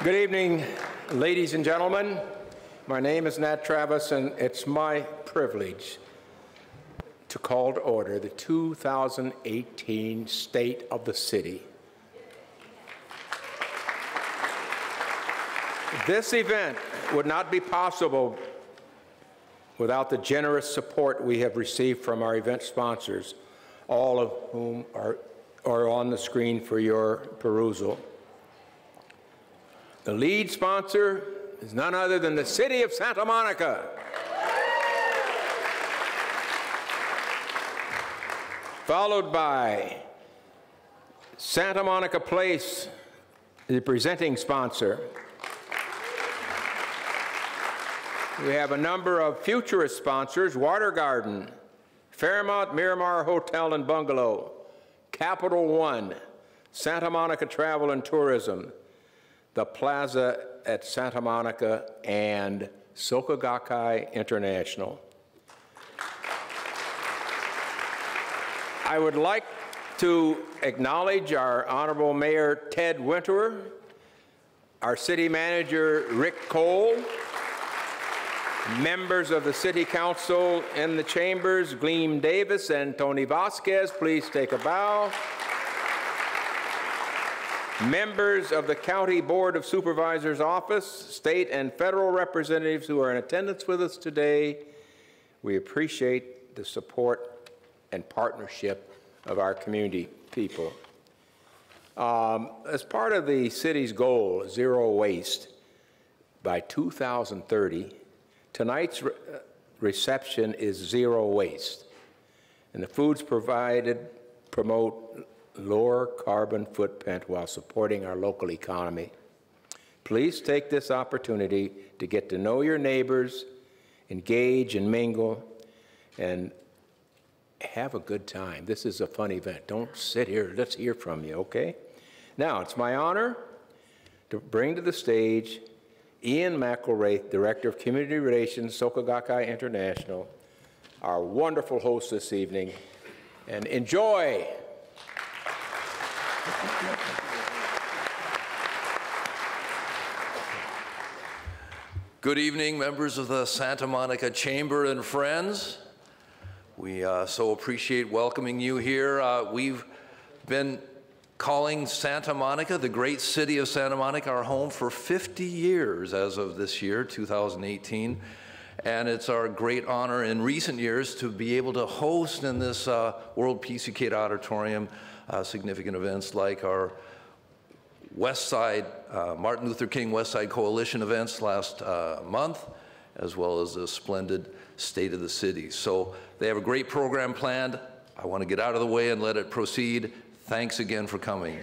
Good evening, ladies and gentlemen. My name is Nat Travis, and it's my privilege to call to order the 2018 State of the City. This event would not be possible without the generous support we have received from our event sponsors, all of whom are on the screen for your perusal. The lead sponsor is none other than the City of Santa Monica. Followed by Santa Monica Place, the presenting sponsor. We have a number of futurist sponsors: Water Garden, Fairmont Miramar Hotel and Bungalow, Capital One, Santa Monica Travel and Tourism, the Plaza at Santa Monica, and Soka Gakkai International. I would like to acknowledge our Honorable Mayor Ted Winterer, our City Manager Rick Cole, members of the City Council in the chambers, Gleam Davis and Tony Vasquez, please take a bow. Members of the County Board of Supervisors Office, state and federal representatives who are in attendance with us today, we appreciate the support and partnership of our community people. As part of the city's goal, zero waste, by 2030, tonight's reception is zero waste, and the foods provided promote lower carbon footprint while supporting our local economy. Please take this opportunity to get to know your neighbors, engage and mingle, and have a good time. This is a fun event. Don't sit here. Let's hear from you, okay? Now, it's my honor to bring to the stage Ian MCLLRAITH, Director of Community Relations, Soka Gakkai International, our wonderful host this evening, and enjoy. Good evening, members of the Santa Monica Chamber and friends. We so appreciate welcoming you here. We've been calling Santa Monica, the great city of Santa Monica, our home for 50 years as of this year, 2018. And it's our great honor in recent years to be able to host in this World Peace Weekend Auditorium significant events like our West Side, Martin Luther King West Side Coalition events last month, as well as a splendid State of the City. So they have a great program planned. I want to get out of the way and let it proceed. Thanks again for coming.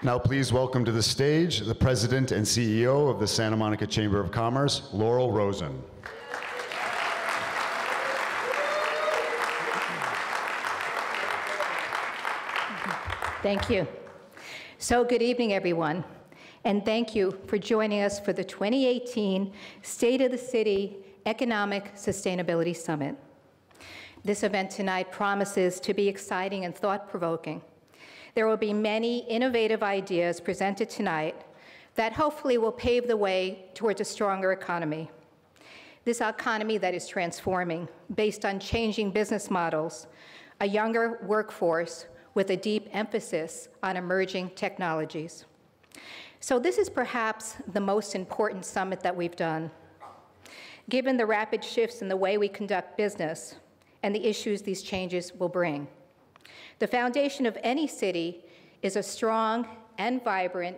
Now please welcome to the stage the President and CEO of the Santa Monica Chamber of Commerce, Laurel Rosen. Thank you. So good evening, everyone, and thank you for joining us for the 2018 State of the City Economic Sustainability Summit. This event tonight promises to be exciting and thought-provoking. There will be many innovative ideas presented tonight that hopefully will pave the way towards a stronger economy. This economy that is transforming based on changing business models, a younger workforce with a deep emphasis on emerging technologies. So this is perhaps the most important summit that we've done, given the rapid shifts in the way we conduct business and the issues these changes will bring. The foundation of any city is a strong and vibrant,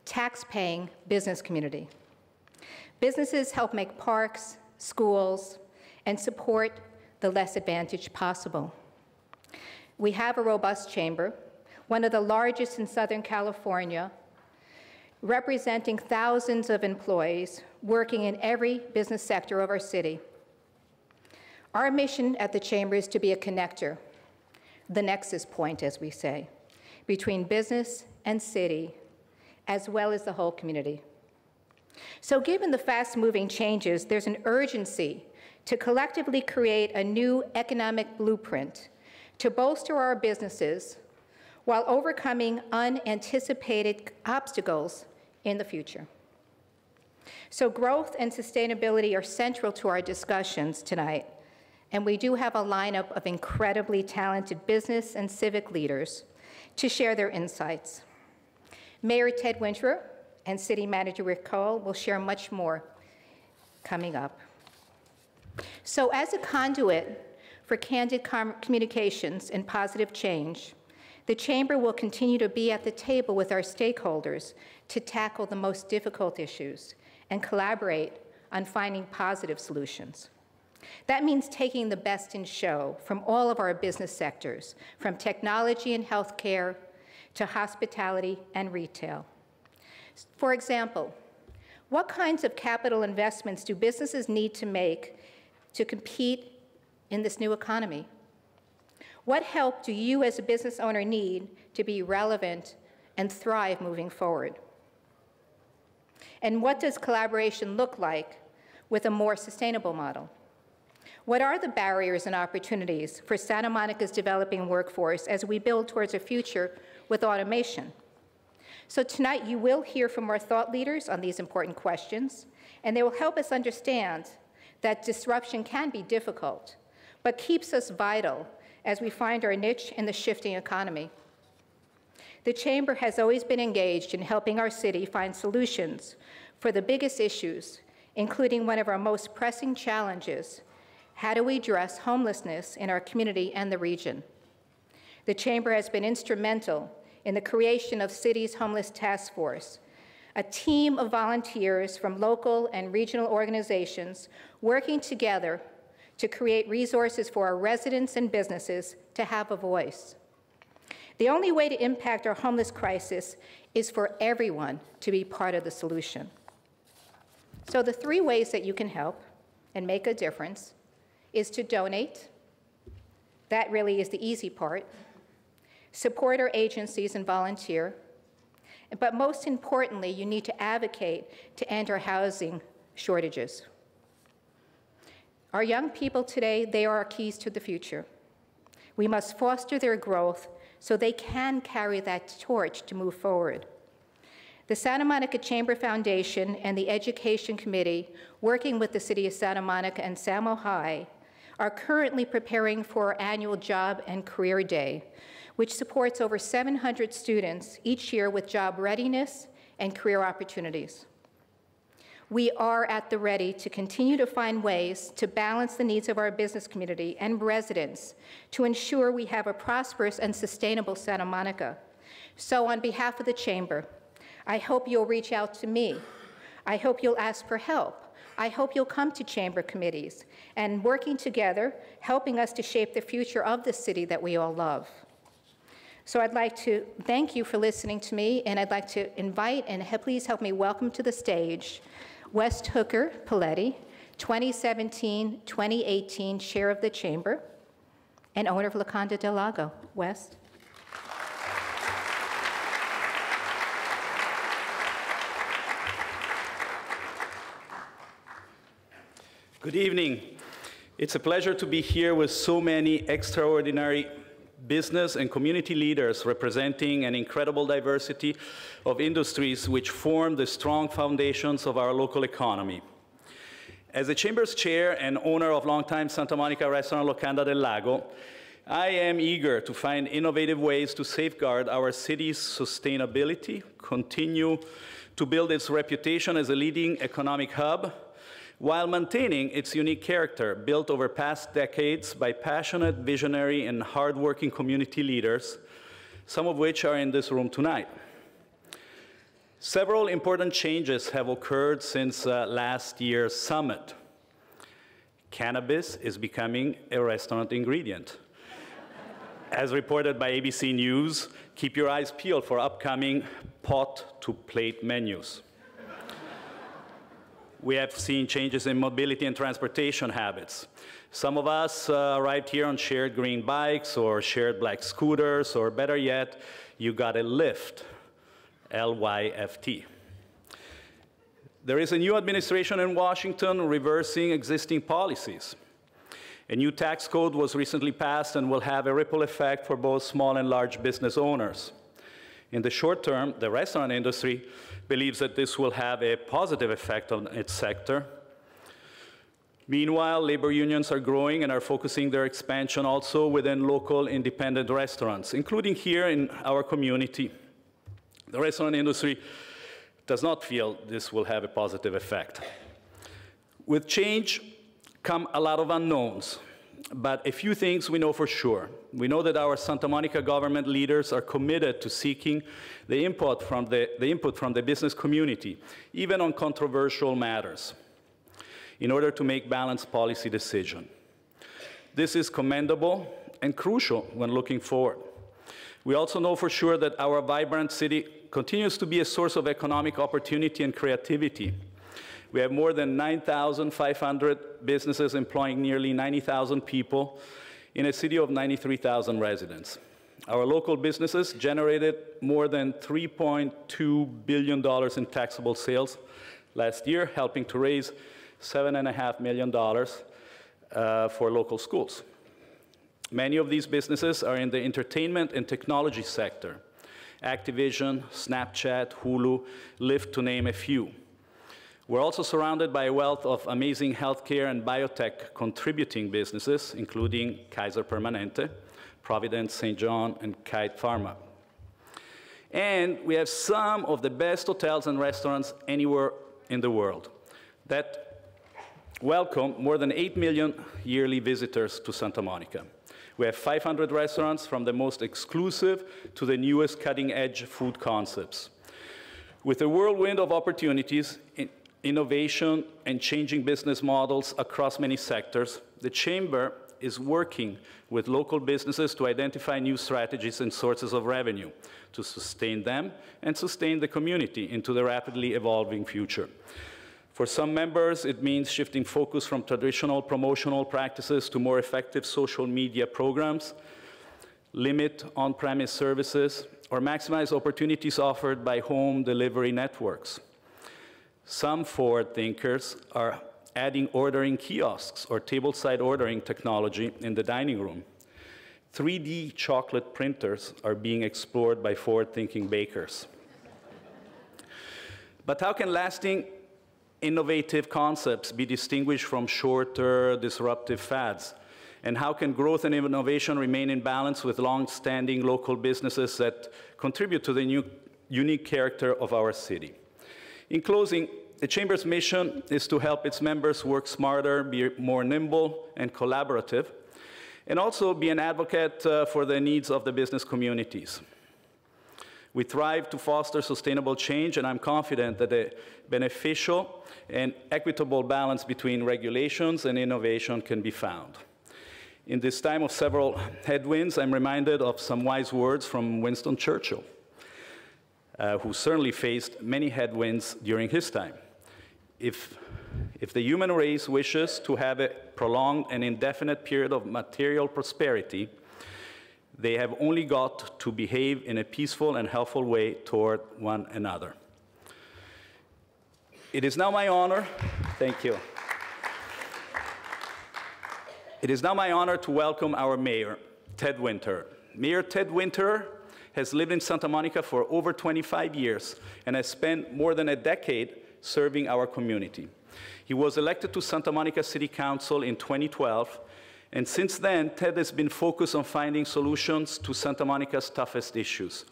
tax-paying business community. Businesses help make parks, schools, and support the less advantaged possible. We have a robust chamber, one of the largest in Southern California, representing thousands of employees working in every business sector of our city. Our mission at the chamber is to be a connector, the nexus point, as we say, between business and city, as well as the whole community. So given the fast-moving changes, there's an urgency to collectively create a new economic blueprint to bolster our businesses while overcoming unanticipated obstacles in the future. So growth and sustainability are central to our discussions tonight, and we do have a lineup of incredibly talented business and civic leaders to share their insights. Mayor Ted Winterer and City Manager Rick Cole will share much more coming up. So as a conduit for candid communications and positive change, the Chamber will continue to be at the table with our stakeholders to tackle the most difficult issues and collaborate on finding positive solutions. That means taking the best in show from all of our business sectors, from technology and healthcare to hospitality and retail. For example, what kinds of capital investments do businesses need to make to compete in this new economy? What help do you as a business owner need to be relevant and thrive moving forward? And what does collaboration look like with a more sustainable model? What are the barriers and opportunities for Santa Monica's developing workforce as we build towards a future with automation? So tonight you will hear from our thought leaders on these important questions, and they will help us understand that disruption can be difficult, but keeps us vital as we find our niche in the shifting economy. The Chamber has always been engaged in helping our city find solutions for the biggest issues, including one of our most pressing challenges: how do we address homelessness in our community and the region? The Chamber has been instrumental in the creation of City's Homeless Task Force, a team of volunteers from local and regional organizations working together to create resources for our residents and businesses to have a voice. The only way to impact our homeless crisis is for everyone to be part of the solution. So the 3 ways that you can help and make a difference is to donate. That really is the easy part. Support our agencies and volunteer. But most importantly, you need to advocate to end our housing shortages. Our young people today, they are our keys to the future. We must foster their growth so they can carry that torch to move forward. The Santa Monica Chamber Foundation and the Education Committee, working with the City of Santa Monica and Samo High, are currently preparing for our annual Job and Career Day, which supports over 700 students each year with job readiness and career opportunities. We are at the ready to continue to find ways to balance the needs of our business community and residents to ensure we have a prosperous and sustainable Santa Monica. So on behalf of the Chamber, I hope you'll reach out to me. I hope you'll ask for help. I hope you'll come to Chamber committees and working together, helping us to shape the future of the city that we all love. So I'd like to thank you for listening to me, and I'd like to invite and please help me welcome to the stage West Hooker Paletti, 2017-2018 Chair of the Chamber and owner of La Conda del Lago. West. Good evening. It's a pleasure to be here with so many extraordinary business and community leaders representing an incredible diversity of industries which form the strong foundations of our local economy. As the Chamber's chair and owner of longtime Santa Monica restaurant La Conda del Lago, I am eager to find innovative ways to safeguard our city's sustainability, continue to build its reputation as a leading economic hub, while maintaining its unique character built over past decades by passionate, visionary, and hardworking community leaders, some of which are in this room tonight. Several important changes have occurred since last year's summit. Cannabis is becoming a restaurant ingredient. As reported by ABC News, keep your eyes peeled for upcoming pot-to-plate menus. We have seen changes in mobility and transportation habits. Some of us arrived here on shared green bikes or shared black scooters, or better yet, you got a LYFT, LYFT. There is a new administration in Washington reversing existing policies. A new tax code was recently passed and will have a ripple effect for both small and large business owners. In the short term, the restaurant industry believes that this will have a positive effect on its sector. Meanwhile, labor unions are growing and are focusing their expansion also within local independent restaurants, including here in our community. The restaurant industry does not feel this will have a positive effect. With change come a lot of unknowns, but a few things we know for sure. We know that our Santa Monica government leaders are committed to seeking the input from the business community, even on controversial matters, in order to make balanced policy decisions. This is commendable and crucial when looking forward. We also know for sure that our vibrant city continues to be a source of economic opportunity and creativity. We have more than 9,500 businesses employing nearly 90,000 people in a city of 93,000 residents. Our local businesses generated more than $3.2 billion in taxable sales last year, helping to raise $7.5 million for local schools. Many of these businesses are in the entertainment and technology sector: Activision, Snapchat, Hulu, LYFT, to name a few. We're also surrounded by a wealth of amazing healthcare and biotech contributing businesses, including Kaiser Permanente, Providence St. John, and Kite Pharma. And we have some of the best hotels and restaurants anywhere in the world that welcome more than 8 million yearly visitors to Santa Monica. We have 500 restaurants, from the most exclusive to the newest cutting-edge food concepts. With a whirlwind of opportunities, innovation, and changing business models across many sectors, the Chamber is working with local businesses to identify new strategies and sources of revenue to sustain them and sustain the community into the rapidly evolving future. For some members, it means shifting focus from traditional promotional practices to more effective social media programs, limit on-premise services, or maximize opportunities offered by home delivery networks. Some forward thinkers are adding ordering kiosks or tableside ordering technology in the dining room. 3D chocolate printers are being explored by forward-thinking bakers. But how can lasting, innovative concepts be distinguished from shorter, disruptive fads? And how can growth and innovation remain in balance with long-standing local businesses that contribute to the unique character of our city? In closing, the Chamber's mission is to help its members work smarter, be more nimble and collaborative, and also be an advocate for the needs of the business communities. We thrive to foster sustainable change, and I'm confident that a beneficial and equitable balance between regulations and innovation can be found. In this time of several headwinds, I'm reminded of some wise words from Winston Churchill, who certainly faced many headwinds during his time. If the human race wishes to have a prolonged and indefinite period of material prosperity, they have only got to behave in a peaceful and helpful way toward one another. It is now my honor, thank you. It is now my honor to welcome our mayor, Ted Winter. Mayor Ted Winter has lived in Santa Monica for over 25 years and has spent more than a decade serving our community. He was elected to Santa Monica City Council in 2012, and since then, Ted has been focused on finding solutions to Santa Monica's toughest issues.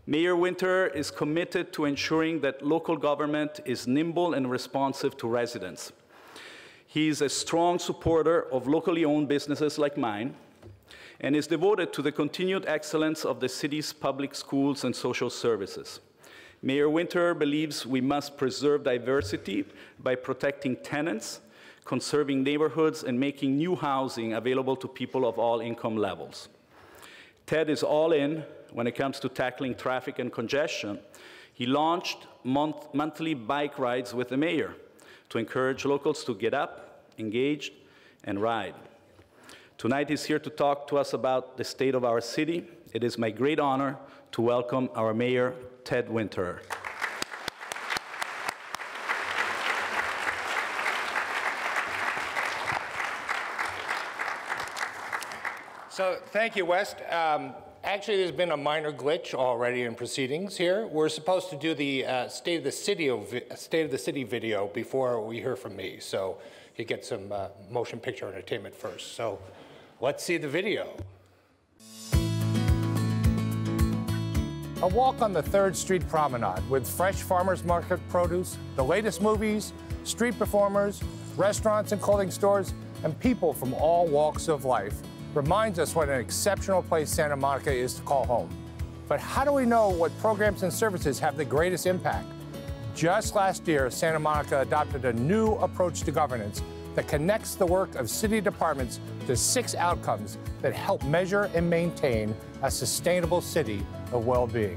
Mayor Winter is committed to ensuring that local government is nimble and responsive to residents. He is a strong supporter of locally owned businesses like mine, and is devoted to the continued excellence of the city's public schools and social services. Mayor Winter believes we must preserve diversity by protecting tenants, conserving neighborhoods, and making new housing available to people of all income levels. Ted is all in when it comes to tackling traffic and congestion. He launched monthly bike rides with the mayor to encourage locals to get up, engage, and ride. Tonight he's here to talk to us about the state of our city. It is my great honor to welcome our mayor, Ted Winter. So thank you, West. Actually, there's been a minor glitch already in proceedings here. We're supposed to do the State of the City video before we hear from me. So you get some motion picture entertainment first. So let's see the video. A walk on the 3rd Street Promenade with fresh farmers market produce, the latest movies, street performers, restaurants and clothing stores, and people from all walks of life reminds us what an exceptional place Santa Monica is to call home. But how do we know what programs and services have the greatest impact? Just last year, Santa Monica adopted a new approach to governance that connects the work of city departments to 6 outcomes that help measure and maintain a sustainable city of well-being.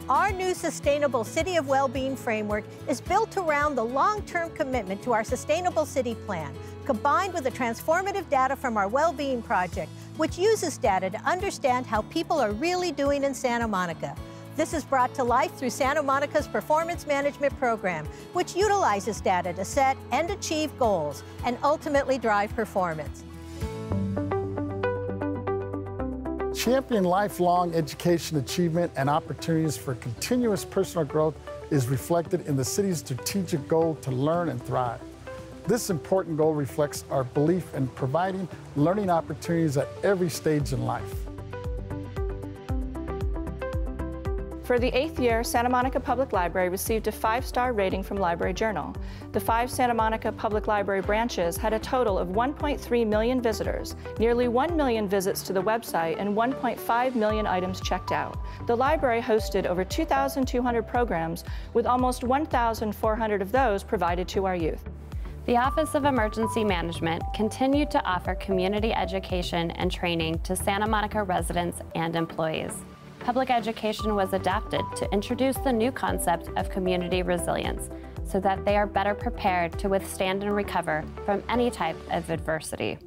Our new Sustainable City of Wellbeing framework is built around the long-term commitment to our Sustainable City Plan, combined with the transformative data from our Wellbeing Project, which uses data to understand how people are really doing in Santa Monica. This is brought to life through Santa Monica's Performance Management Program, which utilizes data to set and achieve goals and ultimately drive performance. Champion lifelong education achievement and opportunities for continuous personal growth is reflected in the city's strategic goal to learn and thrive. This important goal reflects our belief in providing learning opportunities at every stage in life. For the 8th year, Santa Monica Public Library received a 5-star rating from Library Journal. The 5 Santa Monica Public Library branches had a total of 1.3 million visitors, nearly 1 million visits to the website, and 1.5 million items checked out. The library hosted over 2,200 programs, with almost 1,400 of those provided to our youth. The Office of Emergency Management continued to offer community education and training to Santa Monica residents and employees. Public education was adapted to introduce the new concept of community resilience so that they are better prepared to withstand and recover from any type of adversity.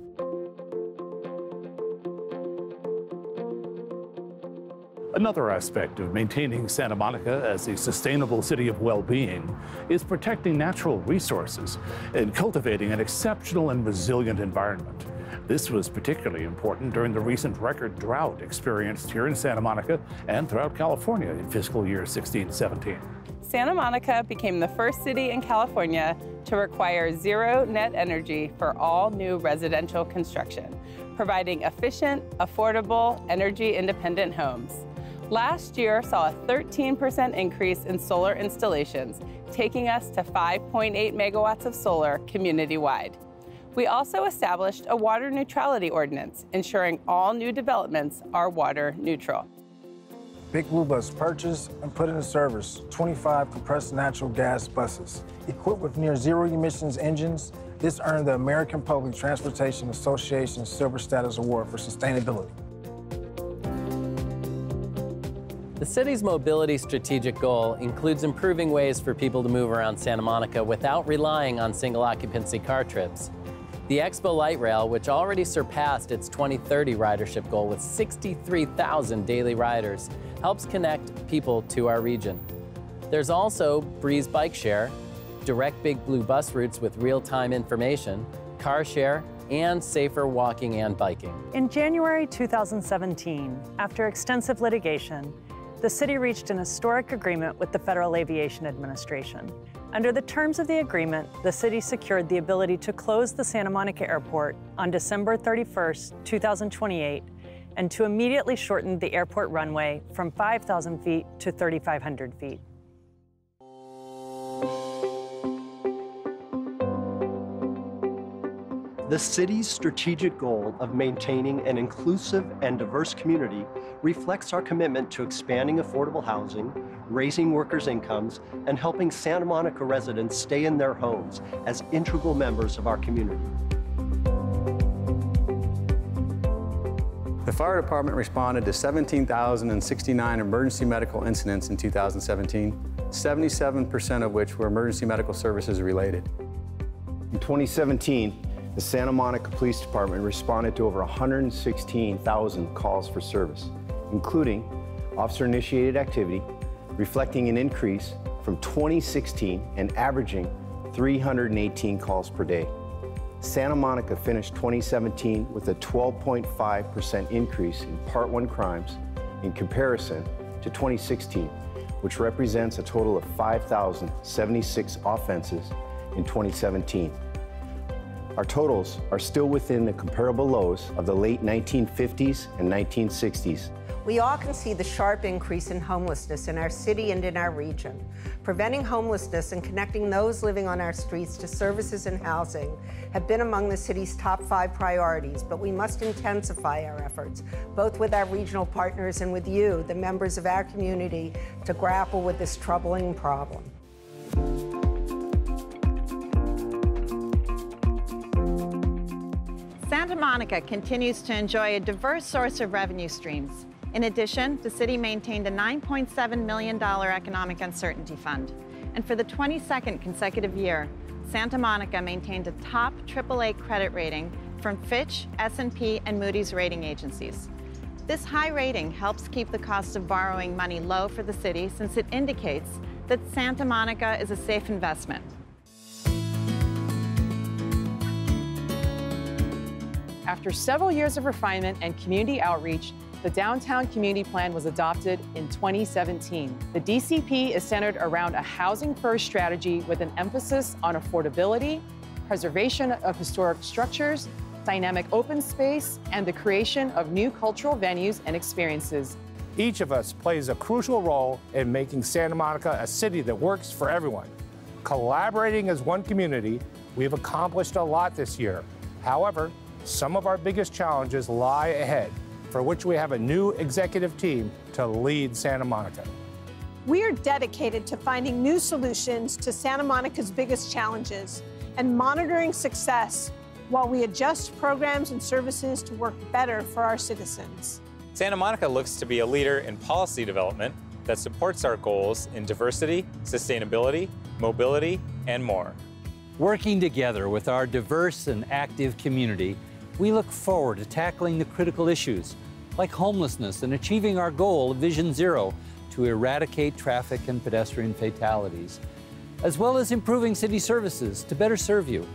Another aspect of maintaining Santa Monica as a sustainable city of well-being is protecting natural resources and cultivating an exceptional and resilient environment. This was particularly important during the recent record drought experienced here in Santa Monica and throughout California in fiscal year 16-17. Santa Monica became the first city in California to require zero net energy for all new residential construction, providing efficient, affordable, energy-independent homes. Last year saw a 13% increase in solar installations, taking us to 5.8 megawatts of solar community-wide. We also established a water neutrality ordinance, ensuring all new developments are water neutral. Big Blue Bus purchased and put into service 25 compressed natural gas buses. Equipped with near zero emissions engines, this earned the American Public Transportation Association Silver Status Award for sustainability. The city's mobility strategic goal includes improving ways for people to move around Santa Monica without relying on single occupancy car trips. The Expo Light Rail, which already surpassed its 2030 ridership goal with 63,000 daily riders, helps connect people to our region. There's also Breeze Bike Share, direct Big Blue bus routes with real-time information, car share, and safer walking and biking. In January 2017, after extensive litigation, the city reached an historic agreement with the Federal Aviation Administration. Under the terms of the agreement, the city secured the ability to close the Santa Monica Airport on December 31st, 2028, and to immediately shorten the airport runway from 5,000 feet to 3,500 feet. The city's strategic goal of maintaining an inclusive and diverse community reflects our commitment to expanding affordable housing, raising workers' incomes, and helping Santa Monica residents stay in their homes as integral members of our community. The fire department responded to 17,069 emergency medical incidents in 2017, 77% of which were emergency medical services related. In 2017, the Santa Monica Police Department responded to over 116,000 calls for service, including officer-initiated activity, reflecting an increase from 2016 and averaging 318 calls per day. Santa Monica finished 2017 with a 12.5% increase in Part 1 crimes in comparison to 2016, which represents a total of 5,076 offenses in 2017. Our totals are still within the comparable lows of the late 1950s and 1960s. We all can see the sharp increase in homelessness in our city and in our region. Preventing homelessness and connecting those living on our streets to services and housing have been among the city's top 5 priorities, but we must intensify our efforts, both with our regional partners and with you, the members of our community, to grapple with this troubling problem. Santa Monica continues to enjoy a diverse source of revenue streams. In addition, the city maintained a $9.7 million economic uncertainty fund. And for the 22nd consecutive year, Santa Monica maintained a top AAA credit rating from Fitch, S&P, and Moody's rating agencies. This high rating helps keep the cost of borrowing money low for the city, since it indicates that Santa Monica is a safe investment. After several years of refinement and community outreach, the Downtown Community Plan was adopted in 2017. The DCP is centered around a housing-first strategy with an emphasis on affordability, preservation of historic structures, dynamic open space, and the creation of new cultural venues and experiences. Each of us plays a crucial role in making Santa Monica a city that works for everyone. Collaborating as one community, we've accomplished a lot this year. However, some of our biggest challenges lie ahead, for which we have a new executive team to lead Santa Monica. We are dedicated to finding new solutions to Santa Monica's biggest challenges and monitoring success while we adjust programs and services to work better for our citizens. Santa Monica looks to be a leader in policy development that supports our goals in diversity, sustainability, mobility, and more. Working together with our diverse and active community, we look forward to tackling the critical issues like homelessness and achieving our goal of Vision Zero to eradicate traffic and pedestrian fatalities, as well as improving city services to better serve you.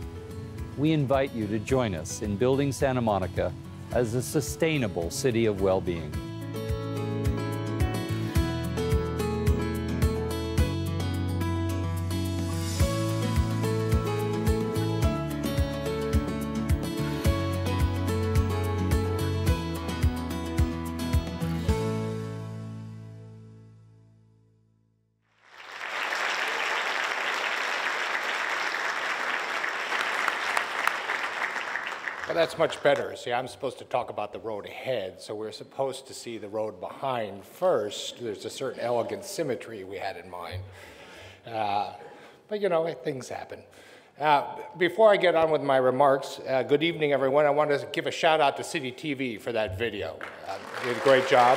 We invite you to join us in building Santa Monica as a sustainable city of well-being. Well, that's much better. See, I'm supposed to talk about the road ahead, so we're supposed to see the road behind first. There's a certain elegant symmetry we had in mind. But you know, things happen. Before I get on with my remarks, good evening, everyone. I want to give a shout out to City TV for that video. They did a great job.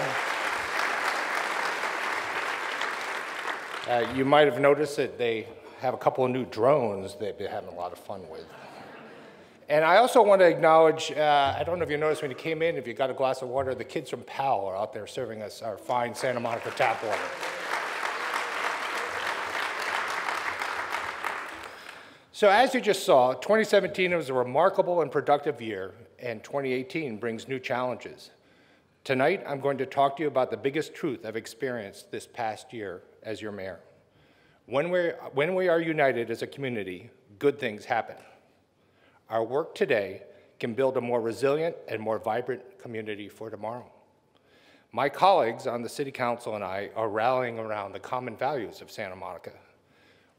You might have noticed that they have a couple of new drones they've been having a lot of fun with. And I also want to acknowledge, I don't know if you noticed when you came in, if you got a glass of water, the kids from Powell are out there serving us our fine Santa Monica tap water. So as you just saw, 2017 was a remarkable and productive year, and 2018 brings new challenges. Tonight, I'm going to talk to you about the biggest truth I've experienced this past year as your mayor. When we are united as a community, good things happen. Our work today can build a more resilient and more vibrant community for tomorrow. My colleagues on the City Council and I are rallying around the common values of Santa Monica.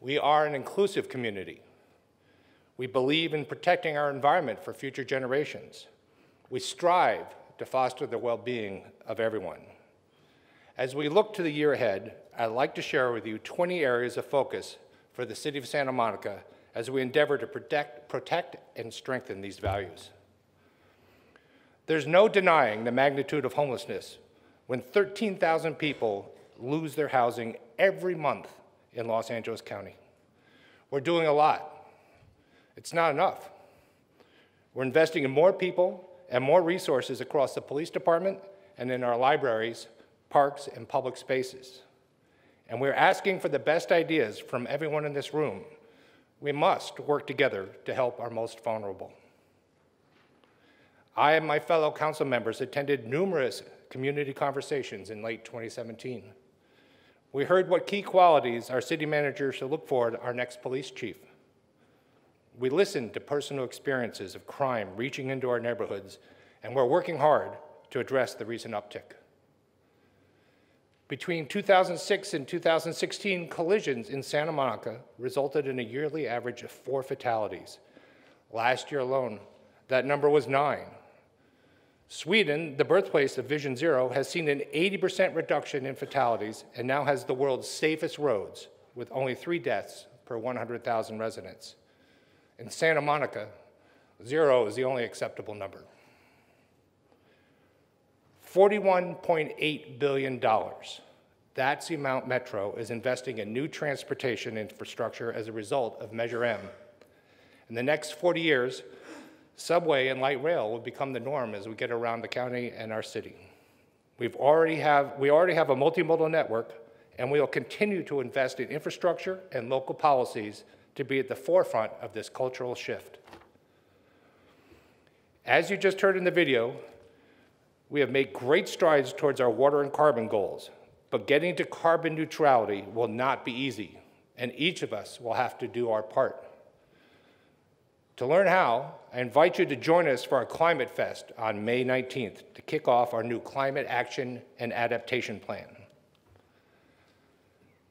We are an inclusive community. We believe in protecting our environment for future generations. We strive to foster the well-being of everyone. As we look to the year ahead, I'd like to share with you 20 areas of focus for the City of Santa Monica as we endeavor to protect and strengthen these values. There's no denying the magnitude of homelessness when 13,000 people lose their housing every month in Los Angeles County. We're doing a lot. It's not enough. We're investing in more people and more resources across the police department and in our libraries, parks, and public spaces. and we're asking for the best ideas from everyone in this room. We must work together to help our most vulnerable. I and my fellow council members attended numerous community conversations in late 2017. We heard what key qualities our city manager should look for in our next police chief. We listened to personal experiences of crime reaching into our neighborhoods, and we're working hard to address the recent uptick. Between 2006 and 2016, collisions in Santa Monica resulted in a yearly average of 4 fatalities. Last year alone, that number was 9. Sweden, the birthplace of Vision Zero, has seen an 80% reduction in fatalities and now has the world's safest roads, with only 3 deaths per 100,000 residents. In Santa Monica, 0 is the only acceptable number. $41.8 billion. That's the amount Metro is investing in new transportation infrastructure as a result of Measure M. In the next 40 years, subway and light rail will become the norm as we get around the county and our city. We already have a multimodal network, and we will continue to invest in infrastructure and local policies to be at the forefront of this cultural shift. As you just heard in the video, we have made great strides towards our water and carbon goals, but getting to carbon neutrality will not be easy, and each of us will have to do our part. To learn how, I invite you to join us for our Climate Fest on May 19th to kick off our new Climate Action and Adaptation Plan.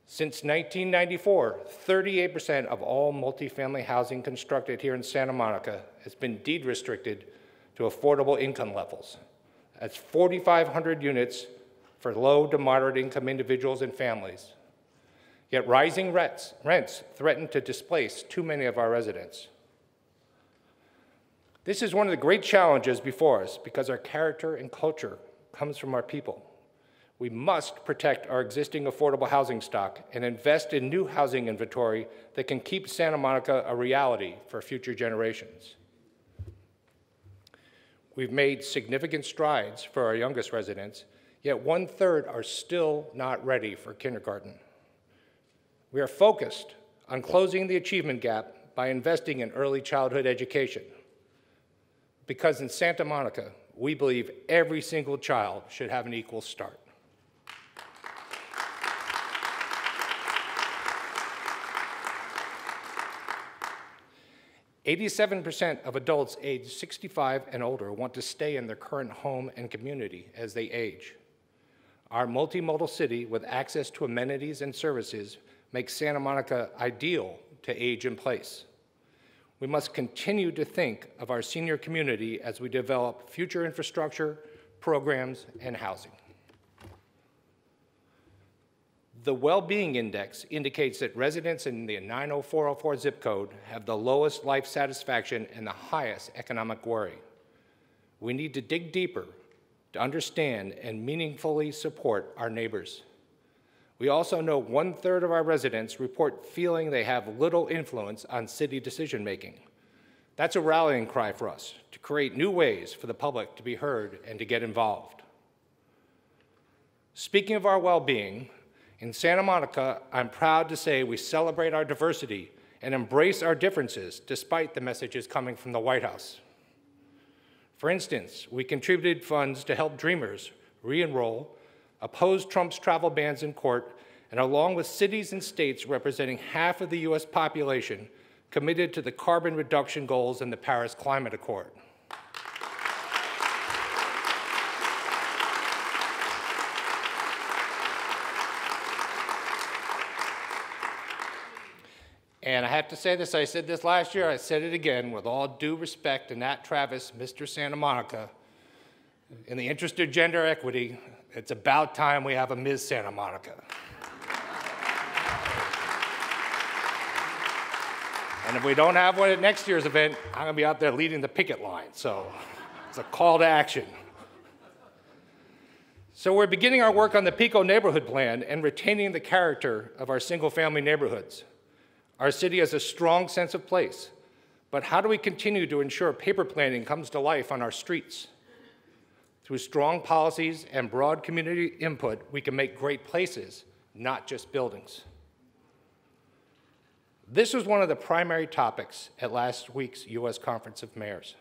Since 1994, 38% of all multifamily housing constructed here in Santa Monica has been deed restricted to affordable income levels. That's 4,500 units for low to moderate income individuals and families. Yet rising rents threaten to displace too many of our residents. This is one of the great challenges before us because our character and culture comes from our people. We must protect our existing affordable housing stock and invest in new housing inventory that can keep Santa Monica a reality for future generations. We've made significant strides for our youngest residents, yet 1/3 are still not ready for kindergarten. We are focused on closing the achievement gap by investing in early childhood education. Because in Santa Monica, we believe every single child should have an equal start. 87% of adults aged 65 and older want to stay in their current home and community as they age. Our multimodal city with access to amenities and services makes Santa Monica ideal to age in place. We must continue to think of our senior community as we develop future infrastructure, programs, and housing. The Well-Being Index indicates that residents in the 90404 zip code have the lowest life satisfaction and the highest economic worry. We need to dig deeper to understand and meaningfully support our neighbors. We also know 1/3 of our residents report feeling they have little influence on city decision-making. That's a rallying cry for us to create new ways for the public to be heard and to get involved. Speaking of our well-being, in Santa Monica, I'm proud to say we celebrate our diversity and embrace our differences despite the messages coming from the White House. For instance, we contributed funds to help Dreamers re-enroll, oppose Trump's travel bans in court, and along with cities and states representing half of the US population, committed to the carbon reduction goals in the Paris Climate Accord. And I have to say this, I said this last year, I said it again, with all due respect to Nat Travis, Mr. Santa Monica, in the interest of gender equity, it's about time we have a Ms. Santa Monica. And if we don't have one at next year's event, I'm gonna be out there leading the picket line, so it's a call to action. So we're beginning our work on the PICO neighborhood plan and retaining the character of our single-family neighborhoods. Our city has a strong sense of place, but how do we continue to ensure paper planning comes to life on our streets? Through strong policies and broad community input, we can make great places not just buildings. This was one of the primary topics at last week's U.S. Conference of Mayors.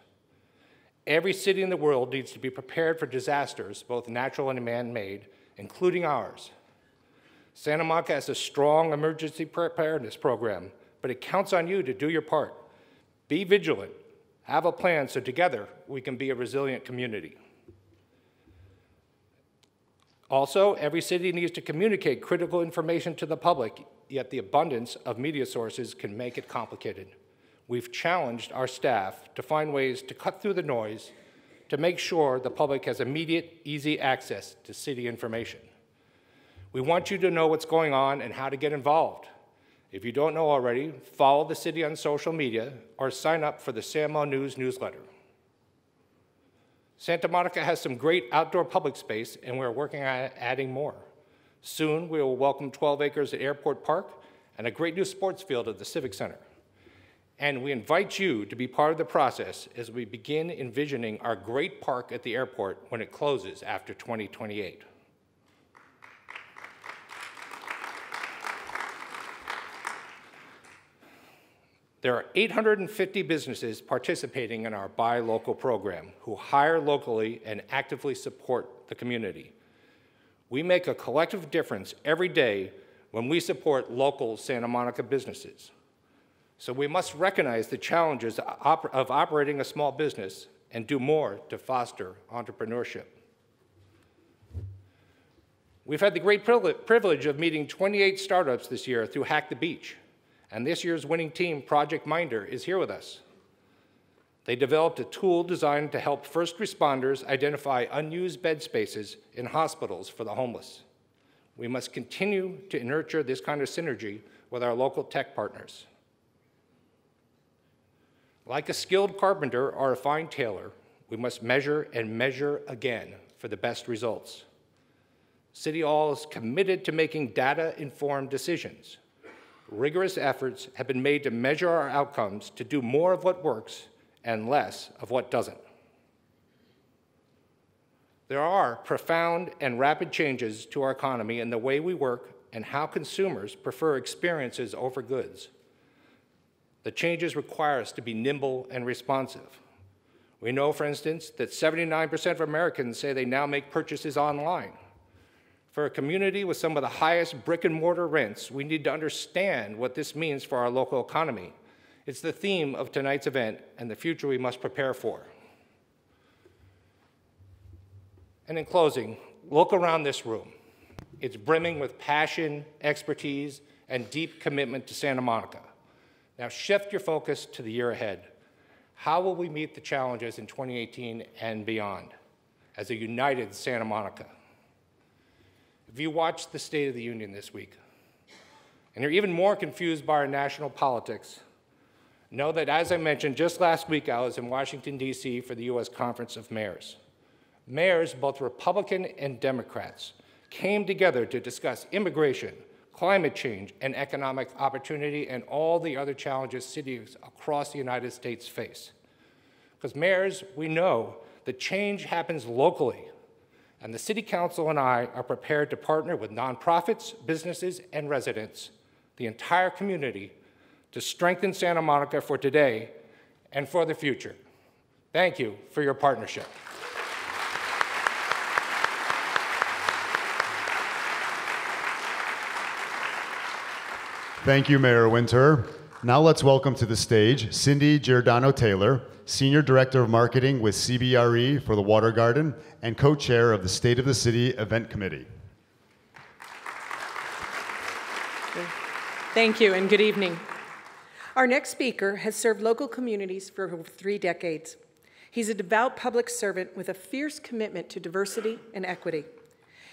Every city in the world needs to be prepared for disasters, both natural and man-made, including ours. Santa Monica has a strong emergency preparedness program, but it counts on you to do your part. Be vigilant, have a plan so together we can be a resilient community. Also, every city needs to communicate critical information to the public, yet the abundance of media sources can make it complicated. We've challenged our staff to find ways to cut through the noise to make sure the public has immediate, easy access to city information. We want you to know what's going on and how to get involved. If you don't know already, follow the city on social media or sign up for the SAMO News newsletter. Santa Monica has some great outdoor public space, and we're working on adding more. Soon, we will welcome 12 acres at Airport Park and a great new sports field at the Civic Center. And we invite you to be part of the process as we begin envisioning our great park at the airport when it closes after 2028. There are 850 businesses participating in our Buy Local program who hire locally and actively support the community. We make a collective difference every day when we support local Santa Monica businesses. So we must recognize the challenges of operating a small business and do more to foster entrepreneurship. We've had the great privilege of meeting 28 startups this year through Hack the Beach. And this year's winning team, Project Minder, is here with us. They developed a tool designed to help first responders identify unused bed spaces in hospitals for the homeless. We must continue to nurture this kind of synergy with our local tech partners. Like a skilled carpenter or a fine tailor, we must measure and measure again for the best results. City Hall is committed to making data-informed decisions. Rigorous efforts have been made to measure our outcomes to do more of what works and less of what doesn't. There are profound and rapid changes to our economy in the way we work and how consumers prefer experiences over goods. The changes require us to be nimble and responsive. We know, for instance, that 79% of Americans say they now make purchases online. For a community with some of the highest brick-and-mortar rents, we need to understand what this means for our local economy. It's the theme of tonight's event and the future we must prepare for. And in closing, look around this room. It's brimming with passion, expertise, and deep commitment to Santa Monica. Now shift your focus to the year ahead. How will we meet the challenges in 2018 and beyond as a united Santa Monica? If you watched the State of the Union this week, and you're even more confused by our national politics, know that, as I mentioned, just last week I was in Washington, D.C. for the U.S. Conference of Mayors. Mayors, both Republican and Democrats, came together to discuss immigration, climate change, and economic opportunity, and all the other challenges cities across the United States face. Because mayors, we know that change happens locally, and the City Council and I are prepared to partner with nonprofits, businesses, and residents, the entire community, to strengthen Santa Monica for today and for the future. Thank you for your partnership. Thank you, Mayor Winter. Now let's welcome to the stage Cindy Giordano-Taylor, Senior Director of Marketing with CBRE for the Water Garden and co-chair of the State of the City Event Committee. Thank you and good evening. Our next speaker has served local communities for over 3 decades. He's a devout public servant with a fierce commitment to diversity and equity.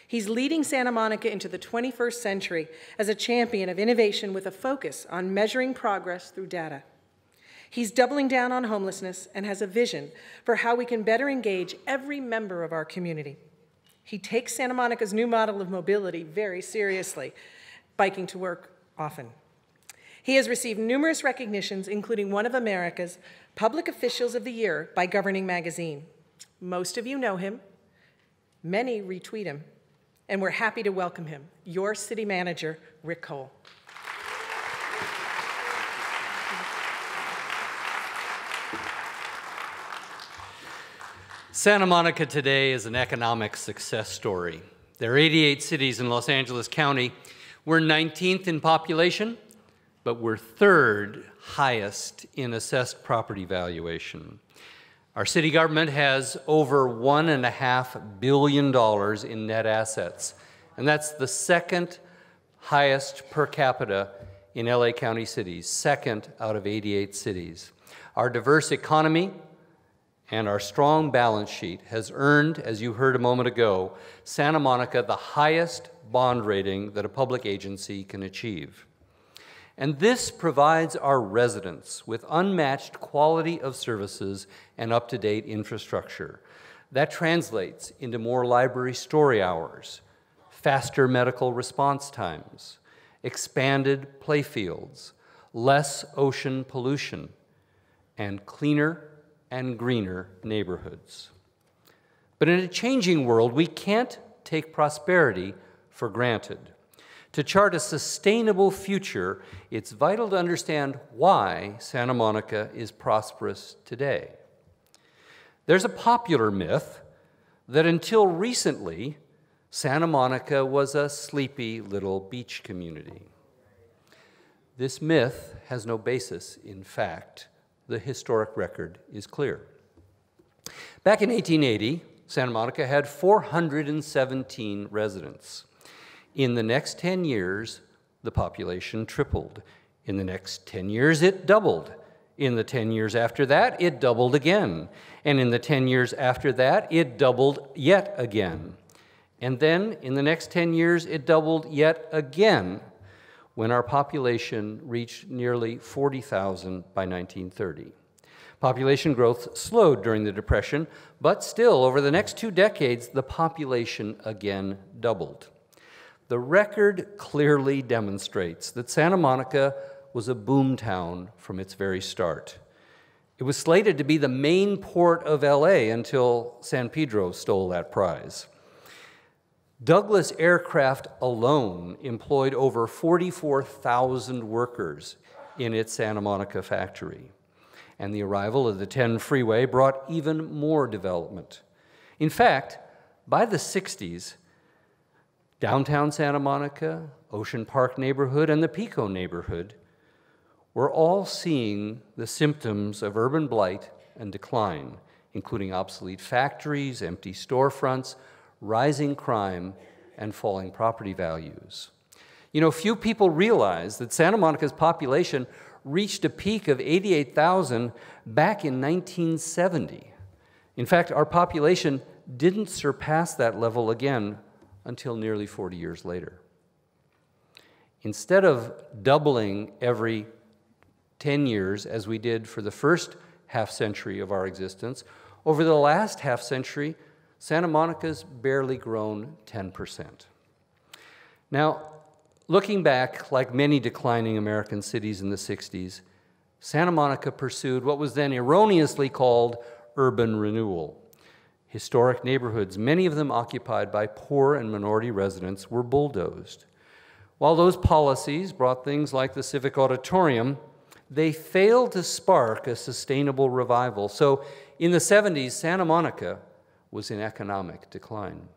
He's leading Santa Monica into the 21st century as a champion of innovation with a focus on measuring progress through data. He's doubling down on homelessness and has a vision for how we can better engage every member of our community. He takes Santa Monica's new model of mobility very seriously, biking to work often. He has received numerous recognitions, including one of America's Public Officials of the Year by Governing Magazine. Most of you know him. Many retweet him. And we're happy to welcome him, your city manager, Rick Cole. Santa Monica today is an economic success story. There are 88 cities in Los Angeles County. We're 19th in population, but we're 3rd highest in assessed property valuation. Our city government has over $1.5 billion in net assets, and that's the 2nd highest per capita in LA County cities, 2nd out of 88 cities. Our diverse economy and our strong balance sheet has earned, as you heard a moment ago, Santa Monica the highest bond rating that a public agency can achieve. And this provides our residents with unmatched quality of services and up-to-date infrastructure. That translates into more library story hours, faster medical response times, expanded playfields, less ocean pollution, and cleaner and greener neighborhoods. But in a changing world, we can't take prosperity for granted. To chart a sustainable future, it's vital to understand why Santa Monica is prosperous today. There's a popular myth that until recently, Santa Monica was a sleepy little beach community. This myth has no basis in fact. The historic record is clear. Back in 1880, Santa Monica had 417 residents. In the next 10 years, the population tripled. In the next 10 years, it doubled. In the 10 years after that, it doubled again. And in the 10 years after that, it doubled yet again. And then, in the next 10 years, it doubled yet again, when our population reached nearly 40,000 by 1930. Population growth slowed during the Depression, but still, over the next 2 decades, the population again doubled. The record clearly demonstrates that Santa Monica was a boomtown from its very start. It was slated to be the main port of LA until San Pedro stole that prize. Douglas Aircraft alone employed over 44,000 workers in its Santa Monica factory. And the arrival of the 10 freeway brought even more development. In fact, by the 60s, downtown Santa Monica, Ocean Park neighborhood, and the Pico neighborhood were all seeing the symptoms of urban blight and decline, including obsolete factories, empty storefronts, rising crime, and falling property values. You know, few people realize that Santa Monica's population reached a peak of 88,000 back in 1970. In fact, our population didn't surpass that level again until nearly 40 years later. Instead of doubling every 10 years, as we did for the first half-century of our existence, over the last half-century, Santa Monica's barely grown 10%. Now, looking back, like many declining American cities in the 60s, Santa Monica pursued what was then erroneously called urban renewal. Historic neighborhoods, many of them occupied by poor and minority residents, were bulldozed. While those policies brought things like the Civic Auditorium, they failed to spark a sustainable revival. So in the 70s, Santa Monica was in economic decline.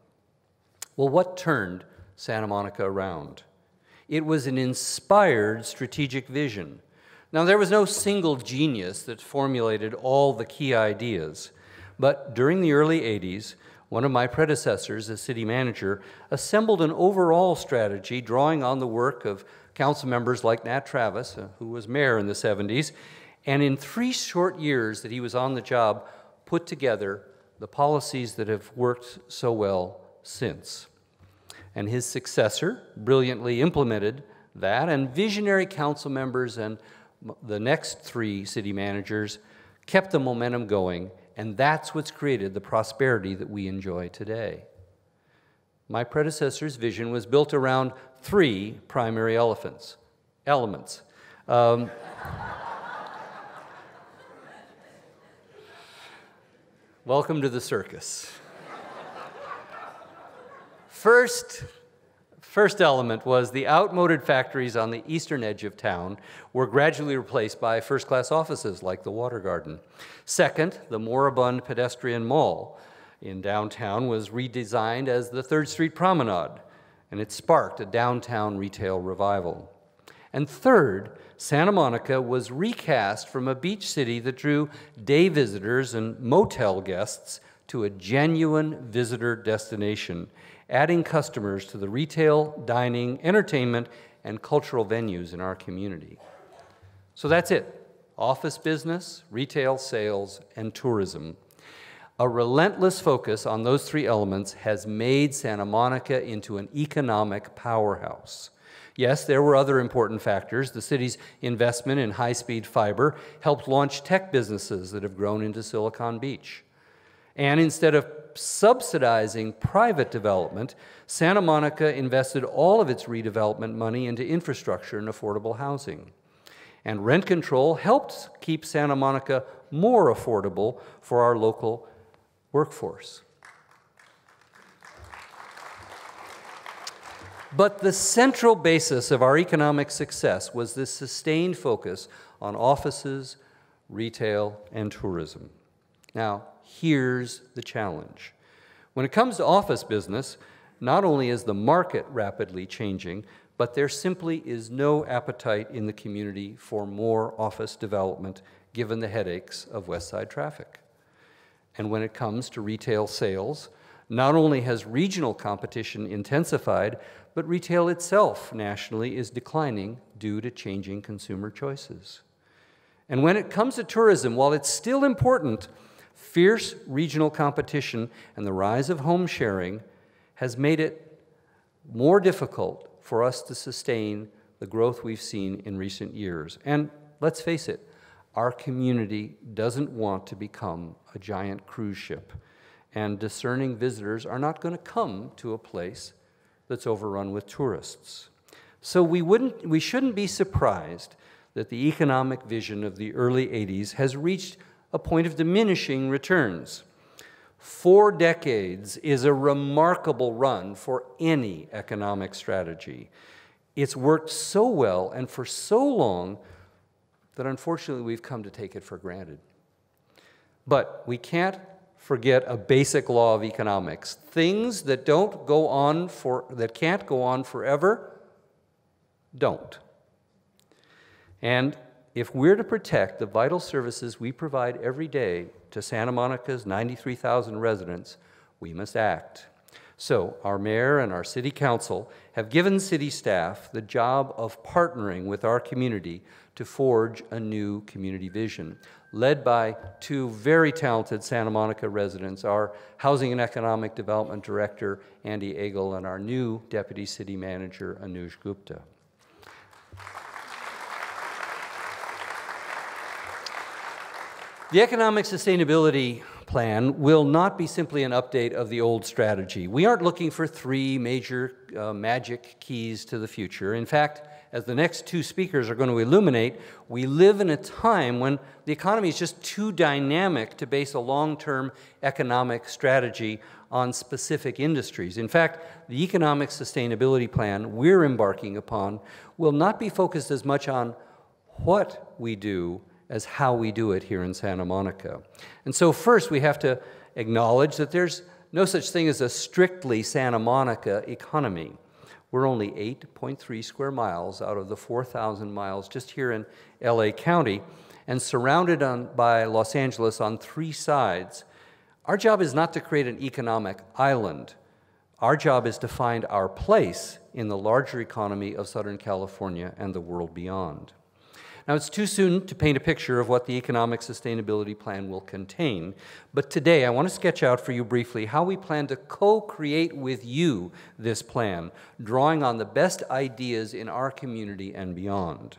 Well, what turned Santa Monica around? It was an inspired strategic vision. Now, there was no single genius that formulated all the key ideas, but during the early 80s, one of my predecessors as city manager assembled an overall strategy drawing on the work of council members like Nat Travis, who was mayor in the 70s, and in 3 short years that he was on the job, put together the policies that have worked so well since. And his successor brilliantly implemented that, and visionary council members and the next 3 city managers kept the momentum going, and that's what's created the prosperity that we enjoy today. My predecessor's vision was built around 3 primary elements. Welcome to the circus. First element was the outmoded factories on the eastern edge of town were gradually replaced by first-class offices like the Water Garden. Second, the moribund pedestrian mall in downtown was redesigned as the 3rd Street Promenade, and it sparked a downtown retail revival. And third, Santa Monica was recast from a beach city that drew day visitors and motel guests to a genuine visitor destination, adding customers to the retail, dining, entertainment, and cultural venues in our community. So that's it. Office business, retail, sales, and tourism. A relentless focus on those 3 elements has made Santa Monica into an economic powerhouse. Yes, there were other important factors. The city's investment in high-speed fiber helped launch tech businesses that have grown into Silicon Beach. And instead of subsidizing private development, Santa Monica invested all of its redevelopment money into infrastructure and affordable housing. And rent control helped keep Santa Monica more affordable for our local workforce. But the central basis of our economic success was this sustained focus on offices, retail, and tourism. Now, here's the challenge. When it comes to office business, not only is the market rapidly changing, but there simply is no appetite in the community for more office development given the headaches of West Side traffic. And when it comes to retail sales, not only has regional competition intensified, but retail itself nationally is declining due to changing consumer choices. And when it comes to tourism, while it's still important, fierce regional competition and the rise of home sharing has made it more difficult for us to sustain the growth we've seen in recent years. And let's face it, our community doesn't want to become a giant cruise ship, and discerning visitors are not going to come to a place that's overrun with tourists. So we shouldn't be surprised that the economic vision of the early 80s has reached a point of diminishing returns. 4 decades is a remarkable run for any economic strategy. It's worked so well and for so long that unfortunately we've come to take it for granted. But we can't forget a basic law of economics. Things that can't go on forever, don't. And if we're to protect the vital services we provide every day to Santa Monica's 93,000 residents, we must act. So our mayor and our city council have given city staff the job of partnering with our community to forge a new community vision, led by 2 very talented Santa Monica residents, our Housing and Economic Development Director, Andy Agel, and our new Deputy City Manager, Anuj Gupta. The Economic Sustainability Plan will not be simply an update of the old strategy. We aren't looking for 3 major magic keys to the future. In fact, as the next 2 speakers are going to illuminate, we live in a time when the economy is just too dynamic to base a long-term economic strategy on specific industries. In fact, the Economic Sustainability Plan we're embarking upon will not be focused as much on what we do as how we do it here in Santa Monica. And so first we have to acknowledge that there's no such thing as a strictly Santa Monica economy. We're only 8.3 square miles out of the 4,000 miles just here in LA County and surrounded by Los Angeles on 3 sides. Our job is not to create an economic island. Our job is to find our place in the larger economy of Southern California and the world beyond. Now, it's too soon to paint a picture of what the Economic Sustainability Plan will contain, but today I want to sketch out for you briefly how we plan to co-create with you this plan, drawing on the best ideas in our community and beyond.